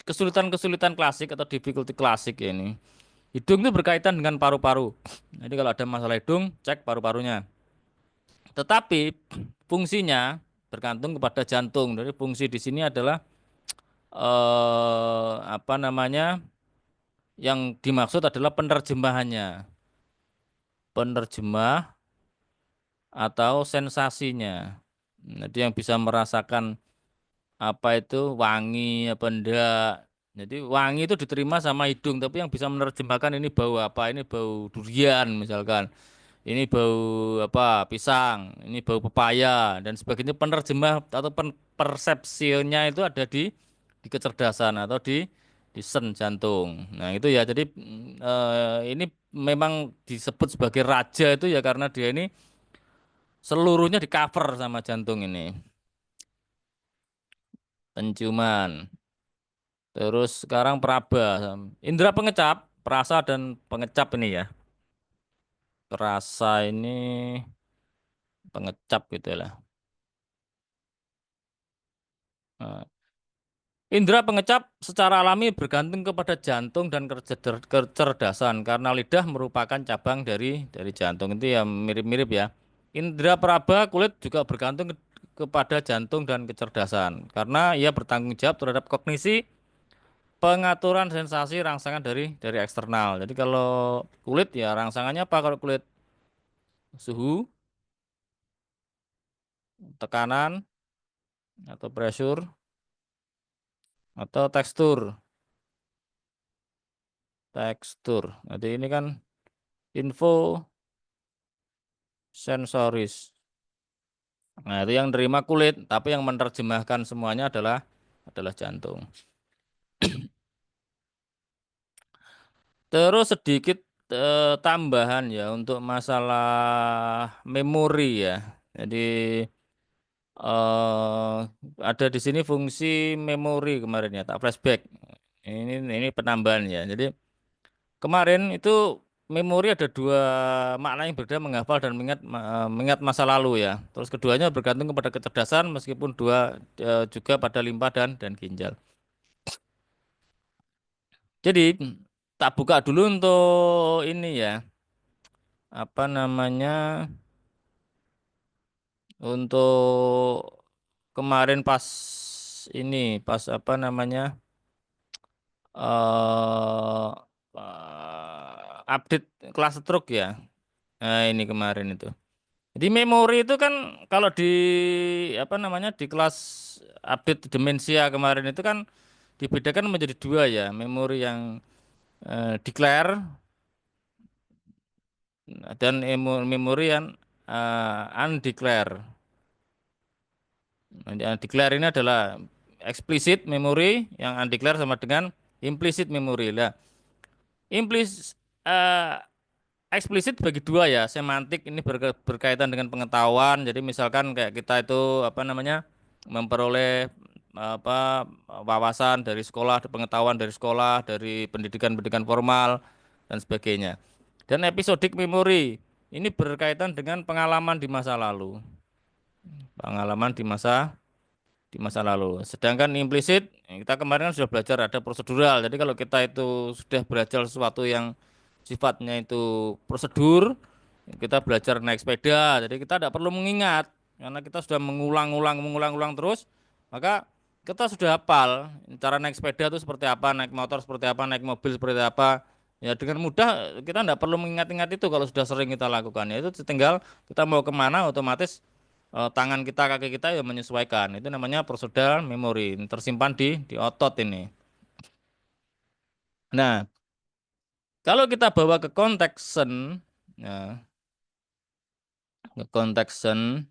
kesulitan-kesulitan klasik atau difficulty klasik ya ini, hidung itu berkaitan dengan paru-paru. Jadi kalau ada masalah hidung, cek paru-parunya. Tetapi fungsinya bergantung kepada jantung. Jadi fungsi di sini adalah apa namanya? Yang dimaksud adalah penerjemahannya. Penerjemah atau sensasinya. Jadi yang bisa merasakan apa itu wangi apa enggak. Jadi wangi itu diterima sama hidung, tapi yang bisa menerjemahkan ini bau apa? Ini bau durian misalkan. Ini bau apa pisang, ini bau pepaya dan sebagainya. Penerjemah atau persepsinya itu ada di kecerdasan atau di sen jantung. Nah itu ya, jadi ini memang disebut sebagai raja itu ya karena dia ini seluruhnya di cover sama jantung ini. Penciuman. Terus sekarang peraba, indera pengecap, perasa dan pengecap ini ya. Perasa ini pengecap gitu lah. Nah, indera pengecap secara alami bergantung kepada jantung dan kecerdasan karena lidah merupakan cabang dari jantung. Itu ya mirip-mirip ya. Indera peraba kulit juga bergantung kepada jantung dan kecerdasan karena ia bertanggung jawab terhadap kognisi, pengaturan sensasi rangsangan dari eksternal. Jadi kalau kulit ya rangsangannya apa kalau kulit? Suhu, tekanan, atau pressure, atau tekstur. Tekstur. Jadi ini kan info sensoris. Nah, itu yang nerima kulit, tapi yang menerjemahkan semuanya adalah jantung. Terus sedikit tambahan ya untuk masalah memori ya. Jadi ada di sini fungsi memori kemarin ya, tak flashback. Ini penambahan ya. Jadi kemarin itu memori ada dua makna yang berbeda, menghafal dan mengingat masa lalu ya. Terus keduanya bergantung kepada kecerdasan meskipun dua juga pada limpa dan ginjal. Jadi tak buka dulu untuk ini ya. Apa namanya? Untuk kemarin pas apa namanya? eh update kelas stroke ya. Nah, ini kemarin itu. Jadi memori itu kan kalau di apa namanya di kelas update demensia kemarin itu kan dibedakan menjadi dua ya, memori yang declare dan memori yang undeclare. Yang declare ini adalah explicit memory, yang undeclare sama dengan implicit memory. Nah, implicit eksplisit bagi dua ya, semantik ini berkaitan dengan pengetahuan. Jadi misalkan kayak kita itu apa namanya memperoleh apa wawasan dari sekolah, pengetahuan dari sekolah, dari pendidikan-pendidikan formal dan sebagainya. Dan episodik memori ini berkaitan dengan pengalaman di masa lalu. Pengalaman di masa lalu. Sedangkan implisit kita kemarin kan sudah belajar ada prosedural. Jadi kalau kita itu sudah belajar sesuatu yang sifatnya itu prosedur, kita belajar naik sepeda. Jadi kita tidak perlu mengingat karena kita sudah mengulang-ulang terus, maka kita sudah hafal cara naik sepeda itu seperti apa, naik motor seperti apa, naik mobil seperti apa. Ya dengan mudah kita tidak perlu mengingat-ingat itu kalau sudah sering kita lakukan. Ya itu tinggal kita mau kemana otomatis tangan kita, kaki kita ya menyesuaikan. Itu namanya prosedural memory, tersimpan di otot ini. Nah, kalau kita bawa ke konteksen, ya, ke konteksen,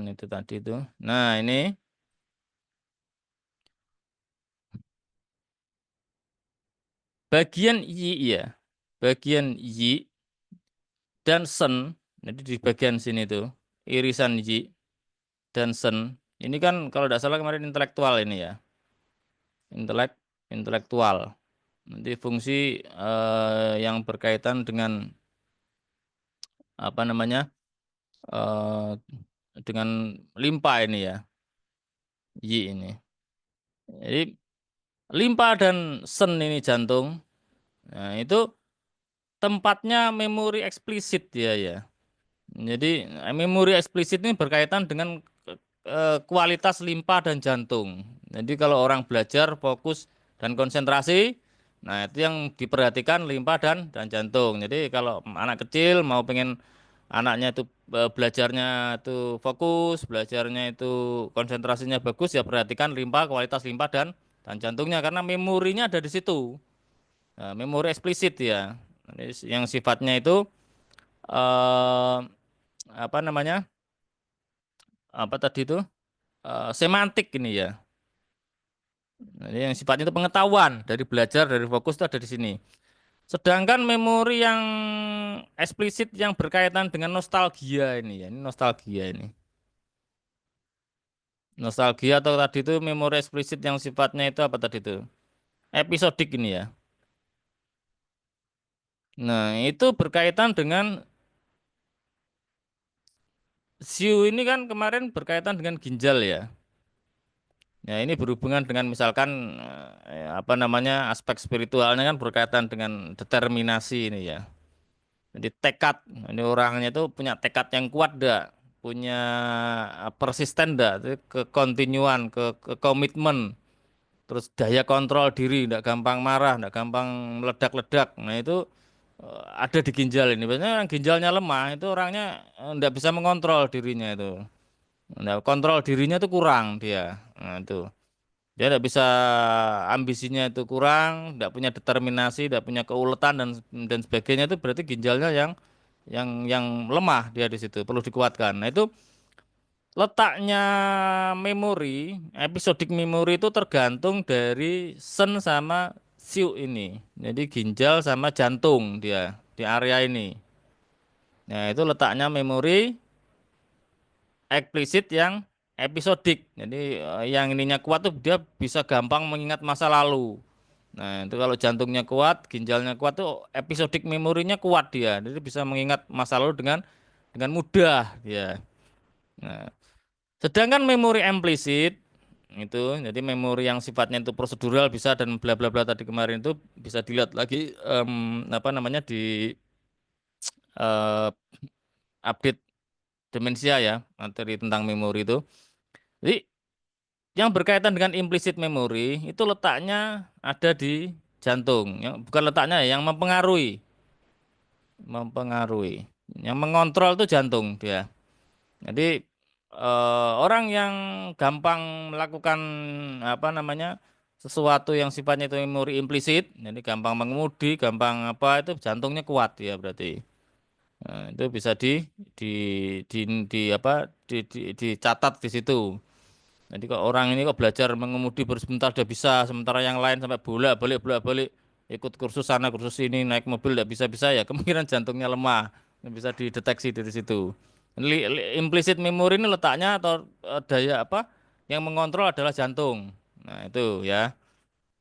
itu tadi itu. Nah, ini bagian y ya, bagian y dan sen. Jadi di bagian sini tuh irisan y dan sen. Ini kan kalau tidak salah kemarin intelektual ini ya, intelektual. Nanti fungsi yang berkaitan dengan apa namanya dengan limpa ini ya, y ini. Jadi limpa dan sen ini jantung. Nah, itu tempatnya memori eksplisit ya ya. Jadi memori eksplisit ini berkaitan dengan kualitas limpa dan jantung. Jadi kalau orang belajar fokus dan konsentrasi, nah itu yang diperhatikan limpa dan jantung. Jadi kalau anak kecil mau pengen anaknya itu belajarnya itu fokus, belajarnya itu konsentrasinya bagus ya perhatikan limpa, kualitas limpa dan jantungnya karena memorinya ada di situ. Nah, memori eksplisit ya. Yang sifatnya itu eh, apa namanya? Apa tadi itu? Semantik ini ya. Jadi yang sifatnya itu pengetahuan dari belajar dari fokus itu ada di sini. Sedangkan memori yang eksplisit yang berkaitan dengan nostalgia ini ya, ini nostalgia ini. Nostalgia atau tadi itu memori eksplisit yang sifatnya itu apa tadi itu? Episodik ini ya. Nah, itu berkaitan dengan Siu ini kan kemarin berkaitan dengan ginjal ya. Ya, ini berhubungan dengan misalkan apa namanya aspek spiritualnya kan berkaitan dengan determinasi ini ya. Jadi tekad, ini orangnya itu punya tekad yang kuat dah. punya persisten enggak, kekontinuan, ke komitmen, terus daya kontrol diri, enggak gampang marah, enggak gampang meledak-ledak. Nah, itu ada di ginjal ini. Biasanya yang ginjalnya lemah itu orangnya enggak bisa mengontrol dirinya itu. Nah, kontrol dirinya itu kurang dia. Nah, itu. Dia tidak bisa, ambisinya itu kurang, tidak punya determinasi, tidak punya keuletan dan sebagainya, itu berarti ginjalnya yang lemah dia di situ, perlu dikuatkan. Nah, itu letaknya memori, episodik memori itu tergantung dari sen sama siu ini. Jadi ginjal sama jantung dia di area ini. Nah, itu letaknya memori eksplisit yang episodik. Jadi yang ininya kuat tuh dia bisa gampang mengingat masa lalu. Nah, itu kalau jantungnya kuat, ginjalnya kuat tuh episodik memorinya kuat dia. Jadi bisa mengingat masa lalu dengan mudah dia. Nah, sedangkan memori implisit itu, jadi memori yang sifatnya itu prosedural bisa dan bla bla bla tadi kemarin itu bisa dilihat lagi apa namanya di eh, update demensia ya, materi tentang memori itu. Jadi yang berkaitan dengan implicit memory itu letaknya ada di jantung. Yang bukan letaknya ya, yang mempengaruhi. Yang mengontrol itu jantung dia. Jadi orang yang gampang melakukan apa namanya sesuatu yang sifatnya itu memori implisit, jadi gampang mengemudi, gampang apa itu jantungnya kuat ya berarti. Nah, itu bisa di di apa dicatat di situ. Jadi kok orang ini kok belajar mengemudi baru sebentar udah bisa, sementara yang lain sampai bolak-balik ikut kursus sana kursus sini naik mobil tidak bisa-bisa ya kemungkinan jantungnya lemah. Bisa dideteksi dari situ. Implicit memory ini letaknya atau daya apa yang mengontrol adalah jantung. Nah, itu ya.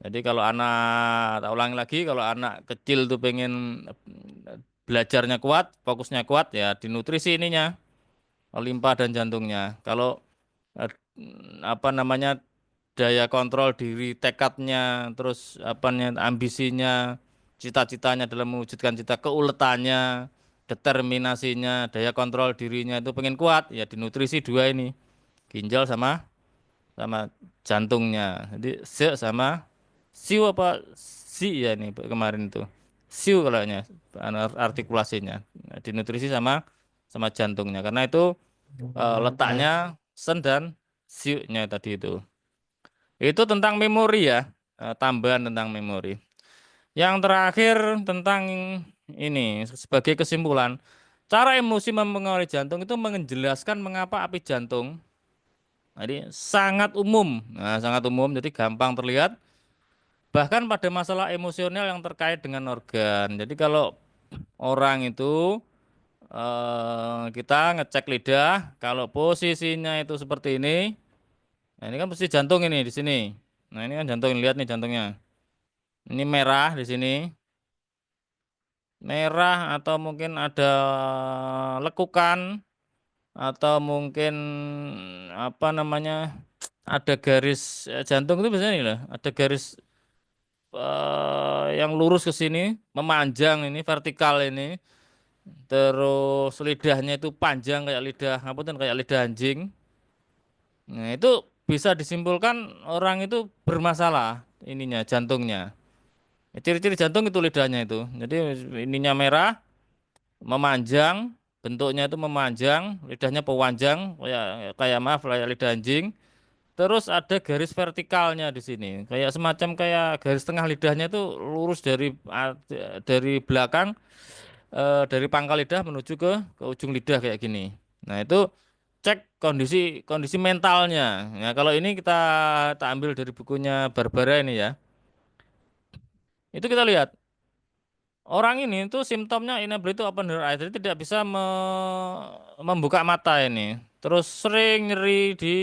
Jadi kalau anak, tak ulangi lagi, kalau anak kecil tuh pengen belajarnya kuat, fokusnya kuat ya dinutrisi ininya, limpa dan jantungnya. Kalau eh, apa namanya daya kontrol diri, tekadnya, terus apa namanya ambisinya, cita-citanya dalam mewujudkan cita, keuletannya, determinasinya, daya kontrol dirinya itu pengen kuat, ya dinutrisi dua ini, ginjal sama sama jantungnya. Jadi se sama siu apa si ya ini kemarin itu. Siu kalaunya artikulasinya. Nah, dinutrisi sama sama jantungnya. Karena itu letaknya sen dan siu-nya tadi itu. Itu tentang memori ya, tambahan tentang memori. Yang terakhir tentang ini sebagai kesimpulan, cara emosi mempengaruhi jantung itu menjelaskan mengapa api jantung. Jadi sangat umum, nah, sangat umum, jadi gampang terlihat. Bahkan pada masalah emosional yang terkait dengan organ. Jadi kalau orang itu kita ngecek lidah, kalau posisinya itu seperti ini, nah ini kan posisi jantung ini di sini. Nah ini kan jantung, lihat nih jantungnya. Ini merah di sini, merah atau mungkin ada lekukan atau mungkin apa namanya ada garis jantung itu biasanya ini loh, ada garis yang lurus ke sini, memanjang ini, vertikal ini, terus lidahnya itu panjang kayak lidah apa tuh kayak lidah anjing. Nah itu bisa disimpulkan orang itu bermasalah ininya jantungnya. Ciri-ciri jantung itu lidahnya itu. Jadi ininya merah, memanjang, bentuknya itu memanjang, lidahnya pewanjang, kayak kayak maaf kayak lidah anjing. Terus ada garis vertikalnya di sini, kayak semacam kayak garis tengah lidahnya itu lurus dari belakang, dari pangkal lidah menuju ke ujung lidah kayak gini. Nah itu cek kondisi kondisi mentalnya. Nah kalau ini kita ambil dari bukunya Barbara ini ya. Itu kita lihat. Orang ini tuh simptomnya inability to open her eyes, jadi tidak bisa membuka mata ini. Terus sering nyeri di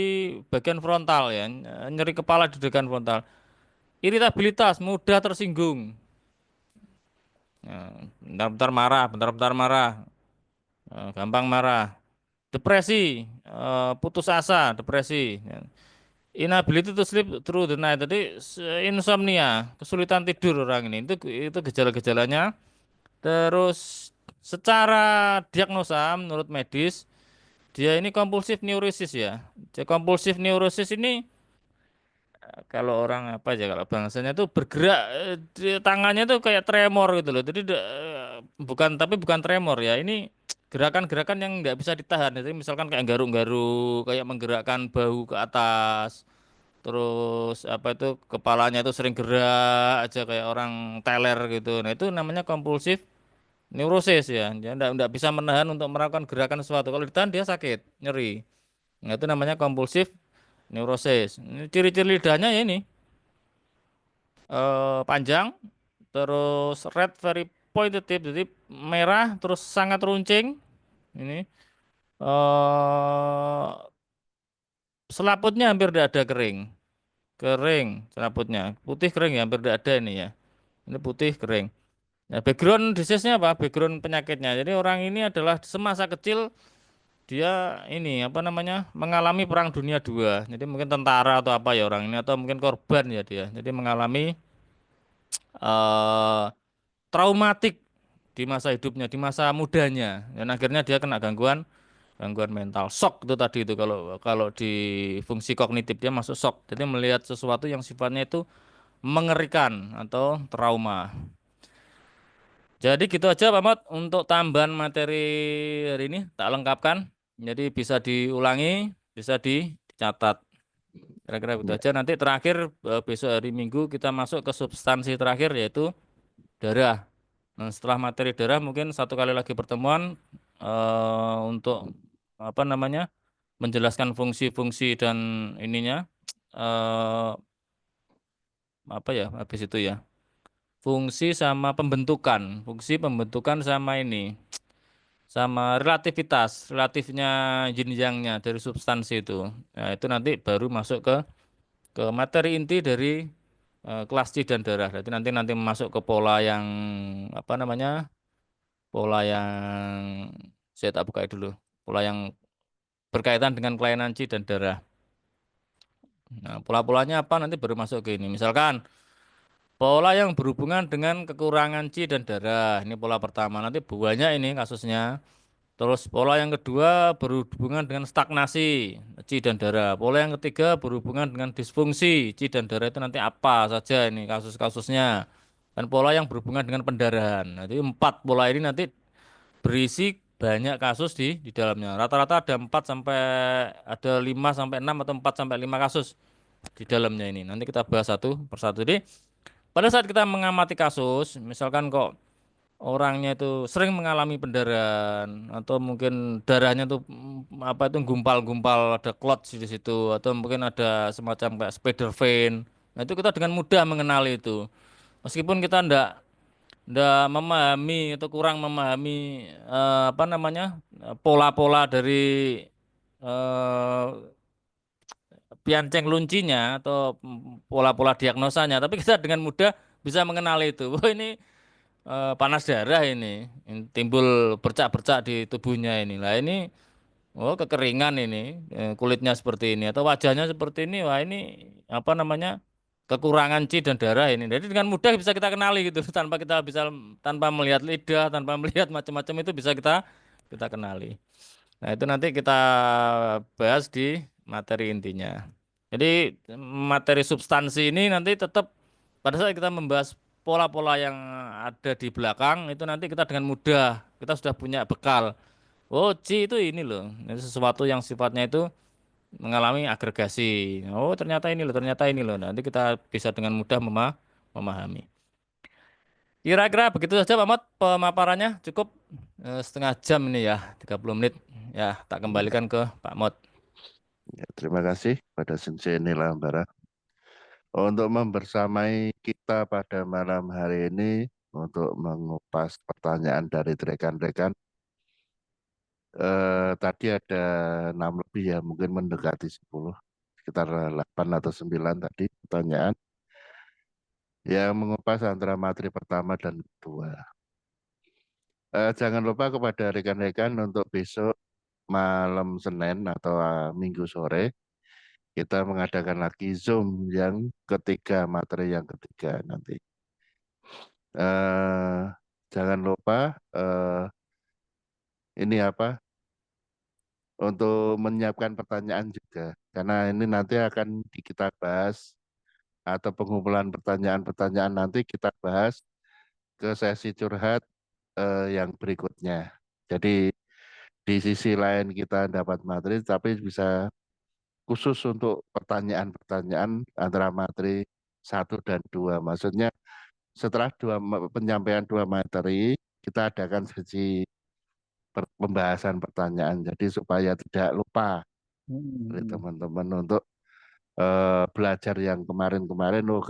bagian frontal ya, nyeri kepala di bagian frontal. Iritabilitas, mudah tersinggung. Ya, bentar-bentar marah, bentar-bentar marah, gampang marah. Depresi, putus asa, depresi. Ya. Inability to sleep through the night, jadi insomnia, kesulitan tidur orang ini. Itu gejala-gejalanya. Terus secara diagnosa menurut medis dia ini kompulsif neurosis ya. Kompulsif neurosis ini kalau orang apa aja kalau bangsanya tuh bergerak tangannya tuh kayak tremor gitu loh. Jadi bukan tremor ya. Ini gerakan-gerakan yang nggak bisa ditahan. Jadi misalkan kayak garuk-garuk, kayak menggerakkan bahu ke atas. Terus apa itu kepalanya itu sering gerak aja kayak orang teler gitu. Nah, itu namanya kompulsif neurosis ya. Dia enggak bisa menahan untuk melakukan gerakan sesuatu. Kalau ditahan dia sakit, nyeri. Nah, itu namanya kompulsif neurosis. Ini ciri-ciri lidahnya ya ini panjang, terus red very pointed tip, jadi merah, terus sangat runcing. Ini selaputnya hampir tidak ada kering, kering selaputnya, putih kering ya, hampir tidak ada ini ya. Ini putih kering. Nah, background disease-nya apa? Background penyakitnya. Jadi orang ini adalah semasa kecil dia ini apa namanya mengalami perang dunia dua. Jadi mungkin tentara atau apa ya orang ini atau mungkin korban ya dia. Jadi mengalami eh traumatik di masa hidupnya, di masa mudanya. Dan akhirnya dia kena gangguan gangguan mental. Shock itu tadi itu kalau kalau di fungsi kognitif dia masuk shock. Jadi melihat sesuatu yang sifatnya itu mengerikan atau trauma. Jadi gitu aja Pak Mot untuk tambahan materi hari ini tak lengkapkan. Jadi bisa diulangi, bisa dicatat. Kira-kira begitu Ya. aja. Nanti terakhir besok hari Minggu kita masuk ke substansi terakhir yaitu darah. Nah, setelah materi darah mungkin satu kali lagi pertemuan untuk apa namanya menjelaskan fungsi-fungsi dan ininya apa ya habis itu ya fungsi pembentukan sama ini sama relativitas relatifnya yin yang-nya dari substansi itu. Nah, itu nanti baru masuk ke materi inti dari kelas C dan darah. Jadi nanti nanti masuk ke pola yang apa namanya pola yang saya tak buka dulu pola yang berkaitan dengan kelainan C dan darah. Nah, pola-polanya apa nanti baru masuk ke ini. Misalkan pola yang berhubungan dengan kekurangan C dan darah. Ini pola pertama. Nanti banyak ini kasusnya. Terus pola yang kedua berhubungan dengan stagnasi C dan darah. Pola yang ketiga berhubungan dengan disfungsi C dan darah itu nanti apa saja ini kasus-kasusnya. Dan pola yang berhubungan dengan pendarahan. Jadi 4 pola ini nanti berisi banyak kasus di dalamnya. Rata-rata ada 4 sampai ada 5 sampai 6 atau 4 sampai 5 kasus di dalamnya ini. Nanti kita bahas satu persatu. Jadi pada saat kita mengamati kasus, misalkan kok orangnya itu sering mengalami pendarahan atau mungkin darahnya tuh apa itu gumpal-gumpal ada clots di situ atau mungkin ada semacam kayak spider vein. Nah, itu kita dengan mudah mengenali itu. Meskipun kita ndak memahami atau kurang memahami apa namanya pola-pola dari eh, pianceng luncinya atau pola-pola diagnosanya, tapi kita dengan mudah bisa mengenali itu. Wah, ini panas darah ini timbul bercak-bercak di tubuhnya ini. Lah ini oh kekeringan ini kulitnya seperti ini atau wajahnya seperti ini. Wah ini apa namanya kekurangan C dan darah ini. Jadi dengan mudah bisa kita kenali gitu tanpa kita bisa tanpa melihat lidah, tanpa melihat macam-macam itu bisa kita kenali. Nah, itu nanti kita bahas di materi intinya. Jadi materi substansi ini nanti tetap pada saat kita membahas pola-pola yang ada di belakang itu nanti kita dengan mudah kita sudah punya bekal. Oh, C itu ini loh. Ini sesuatu yang sifatnya itu mengalami agregasi. Oh, ternyata ini loh, ternyata ini loh. Nanti kita bisa dengan mudah memahami. Kira-kira begitu saja Pak Mot pemaparannya cukup setengah jam ini ya, 30 menit. Ya, tak kembalikan ke Pak Mot. Ya, terima kasih pada Sensei Nilambara untuk membersamai kita pada malam hari ini untuk mengupas pertanyaan dari rekan-rekan. Tadi ada 6 lebih ya, mungkin mendekati 10, sekitar 8 atau 9 tadi pertanyaan yang mengupas antara materi pertama dan kedua. Jangan lupa kepada rekan-rekan untuk besok malam Senin atau Minggu sore kita mengadakan lagi Zoom yang ketiga, materi yang ketiga nanti. Eh, Jangan lupa ini apa untuk menyiapkan pertanyaan juga. Karena ini nanti akan kita bahas atau pengumpulan pertanyaan-pertanyaan nanti kita bahas ke sesi curhat yang berikutnya. Jadi di sisi lain kita dapat materi, tapi bisa khusus untuk pertanyaan-pertanyaan antara materi 1 dan 2. Maksudnya setelah penyampaian 2 materi, kita adakan sesi pembahasan pertanyaan. Jadi supaya tidak lupa oleh teman-teman untuk belajar yang kemarin-kemarin. Oh,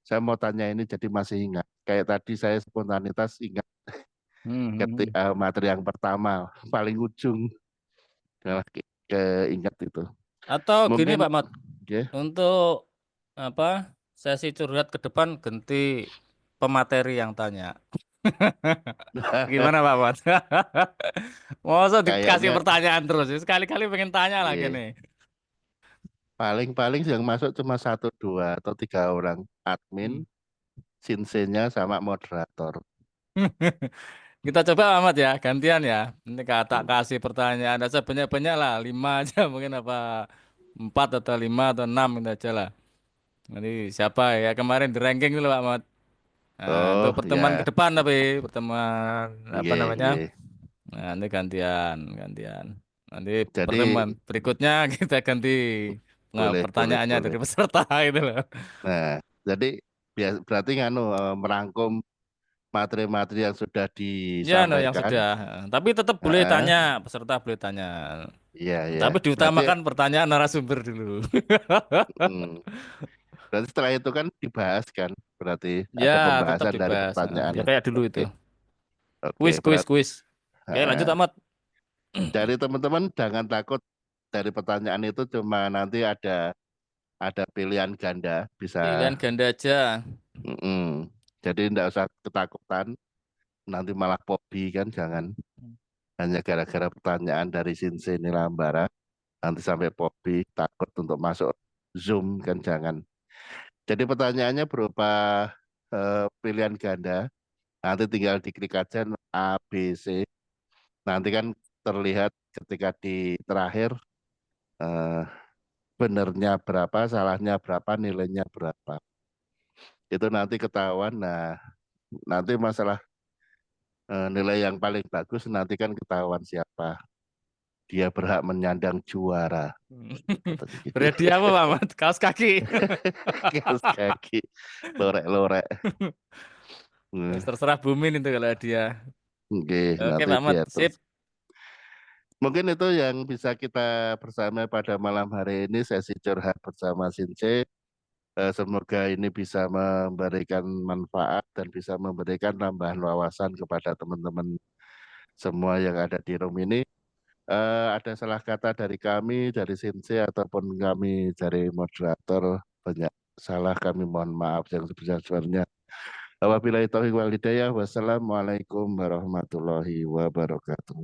saya mau tanya ini jadi masih ingat. Kayak tadi saya spontanitas ingat ketika materi yang pertama paling ujung malah keinget itu. Atau gini Mungkin Pak Mat, ya. untuk apa sesi curhat ke depan ganti pemateri yang tanya. Gimana Pak Mat? Masa dikasih Kayaknya pertanyaan terus? Sekali-kali pengen tanya lagi iya, nih. paling-paling yang masuk cuma 1, 2, atau 3 orang admin, sinsenya sama moderator. Kita coba Ahmad ya, gantian ya. Ini tak kasih pertanyaan aja banyak-banyak lah, 5 aja mungkin apa 4 atau 5 atau 6 gitu aja lah. Nanti siapa ya kemarin di ranking dulu Pak Ahmad. Nah, untuk Oh pertemuan ke ya, depan tapi pertemuan apa iya, namanya? iya. Nah, nanti gantian. Nanti Jadi pertemuan berikutnya kita ganti boleh, pertanyaannya boleh. dari peserta gitu loh. Nah, jadi berarti nganu merangkum materi-materi yang sudah Ya, no, yang disampaikan. sudah. Tapi tetap boleh Heeh, tanya, peserta boleh tanya. iya, iya. Tapi Berarti diutamakan pertanyaan narasumber dulu. mm, berarti setelah itu kan dibahas kan, berarti Ya, ada tetap pembahasan dari dibahas. Ya pertanyaan. kayak dulu itu. Oke, oke. Kuis. Oke, lanjut Heeh. Ahmad. Dari teman-teman jangan takut, dari pertanyaan itu cuma nanti ada pilihan ganda, bisa. Pilihan ganda aja. Mm-mm. Jadi tidak usah ketakutan, nanti malah pobi kan, jangan. Hanya gara-gara pertanyaan dari Sinse Nilambara, nanti sampai pobi, takut untuk masuk Zoom kan, jangan. Jadi pertanyaannya berupa pilihan ganda, nanti tinggal diklik aja A, B, C. Nanti kan terlihat ketika di terakhir eh, benernya berapa, salahnya berapa, nilainya berapa. Itu nanti ketahuan. Nah, nanti masalah nilai yang paling bagus nanti kan ketahuan siapa. Dia berhak menyandang juara. Katanya gitu. Berhadiah apa Pak Ahmad? Kaos kaki. Kaos kaki, lorek-lorek. Wis Hmm, terserah Bumin itu kalau dia. oke, Oke nanti Pak Ahmad, biar sip. terus. Mungkin itu yang bisa kita bersama pada malam hari ini, sesi curhat bersama Since. Semoga ini bisa memberikan manfaat dan bisa memberikan tambahan wawasan kepada teman-teman semua yang ada di room ini. Ada salah kata dari kami, dari Sinse ataupun kami dari moderator, banyak salah, kami mohon maaf yang sebesar-besarnya. Wabillahi taufiq wal hidayah. Wassalamualaikum warahmatullahi wabarakatuh.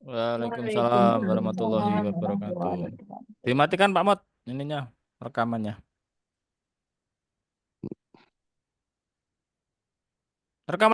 Waalaikumsalam warahmatullahi Waalaikumsalam wabarakatuh. warahmatullahi wabarakatuh. Dimatikan Pak Ahmad ininya rekamannya. Rekaman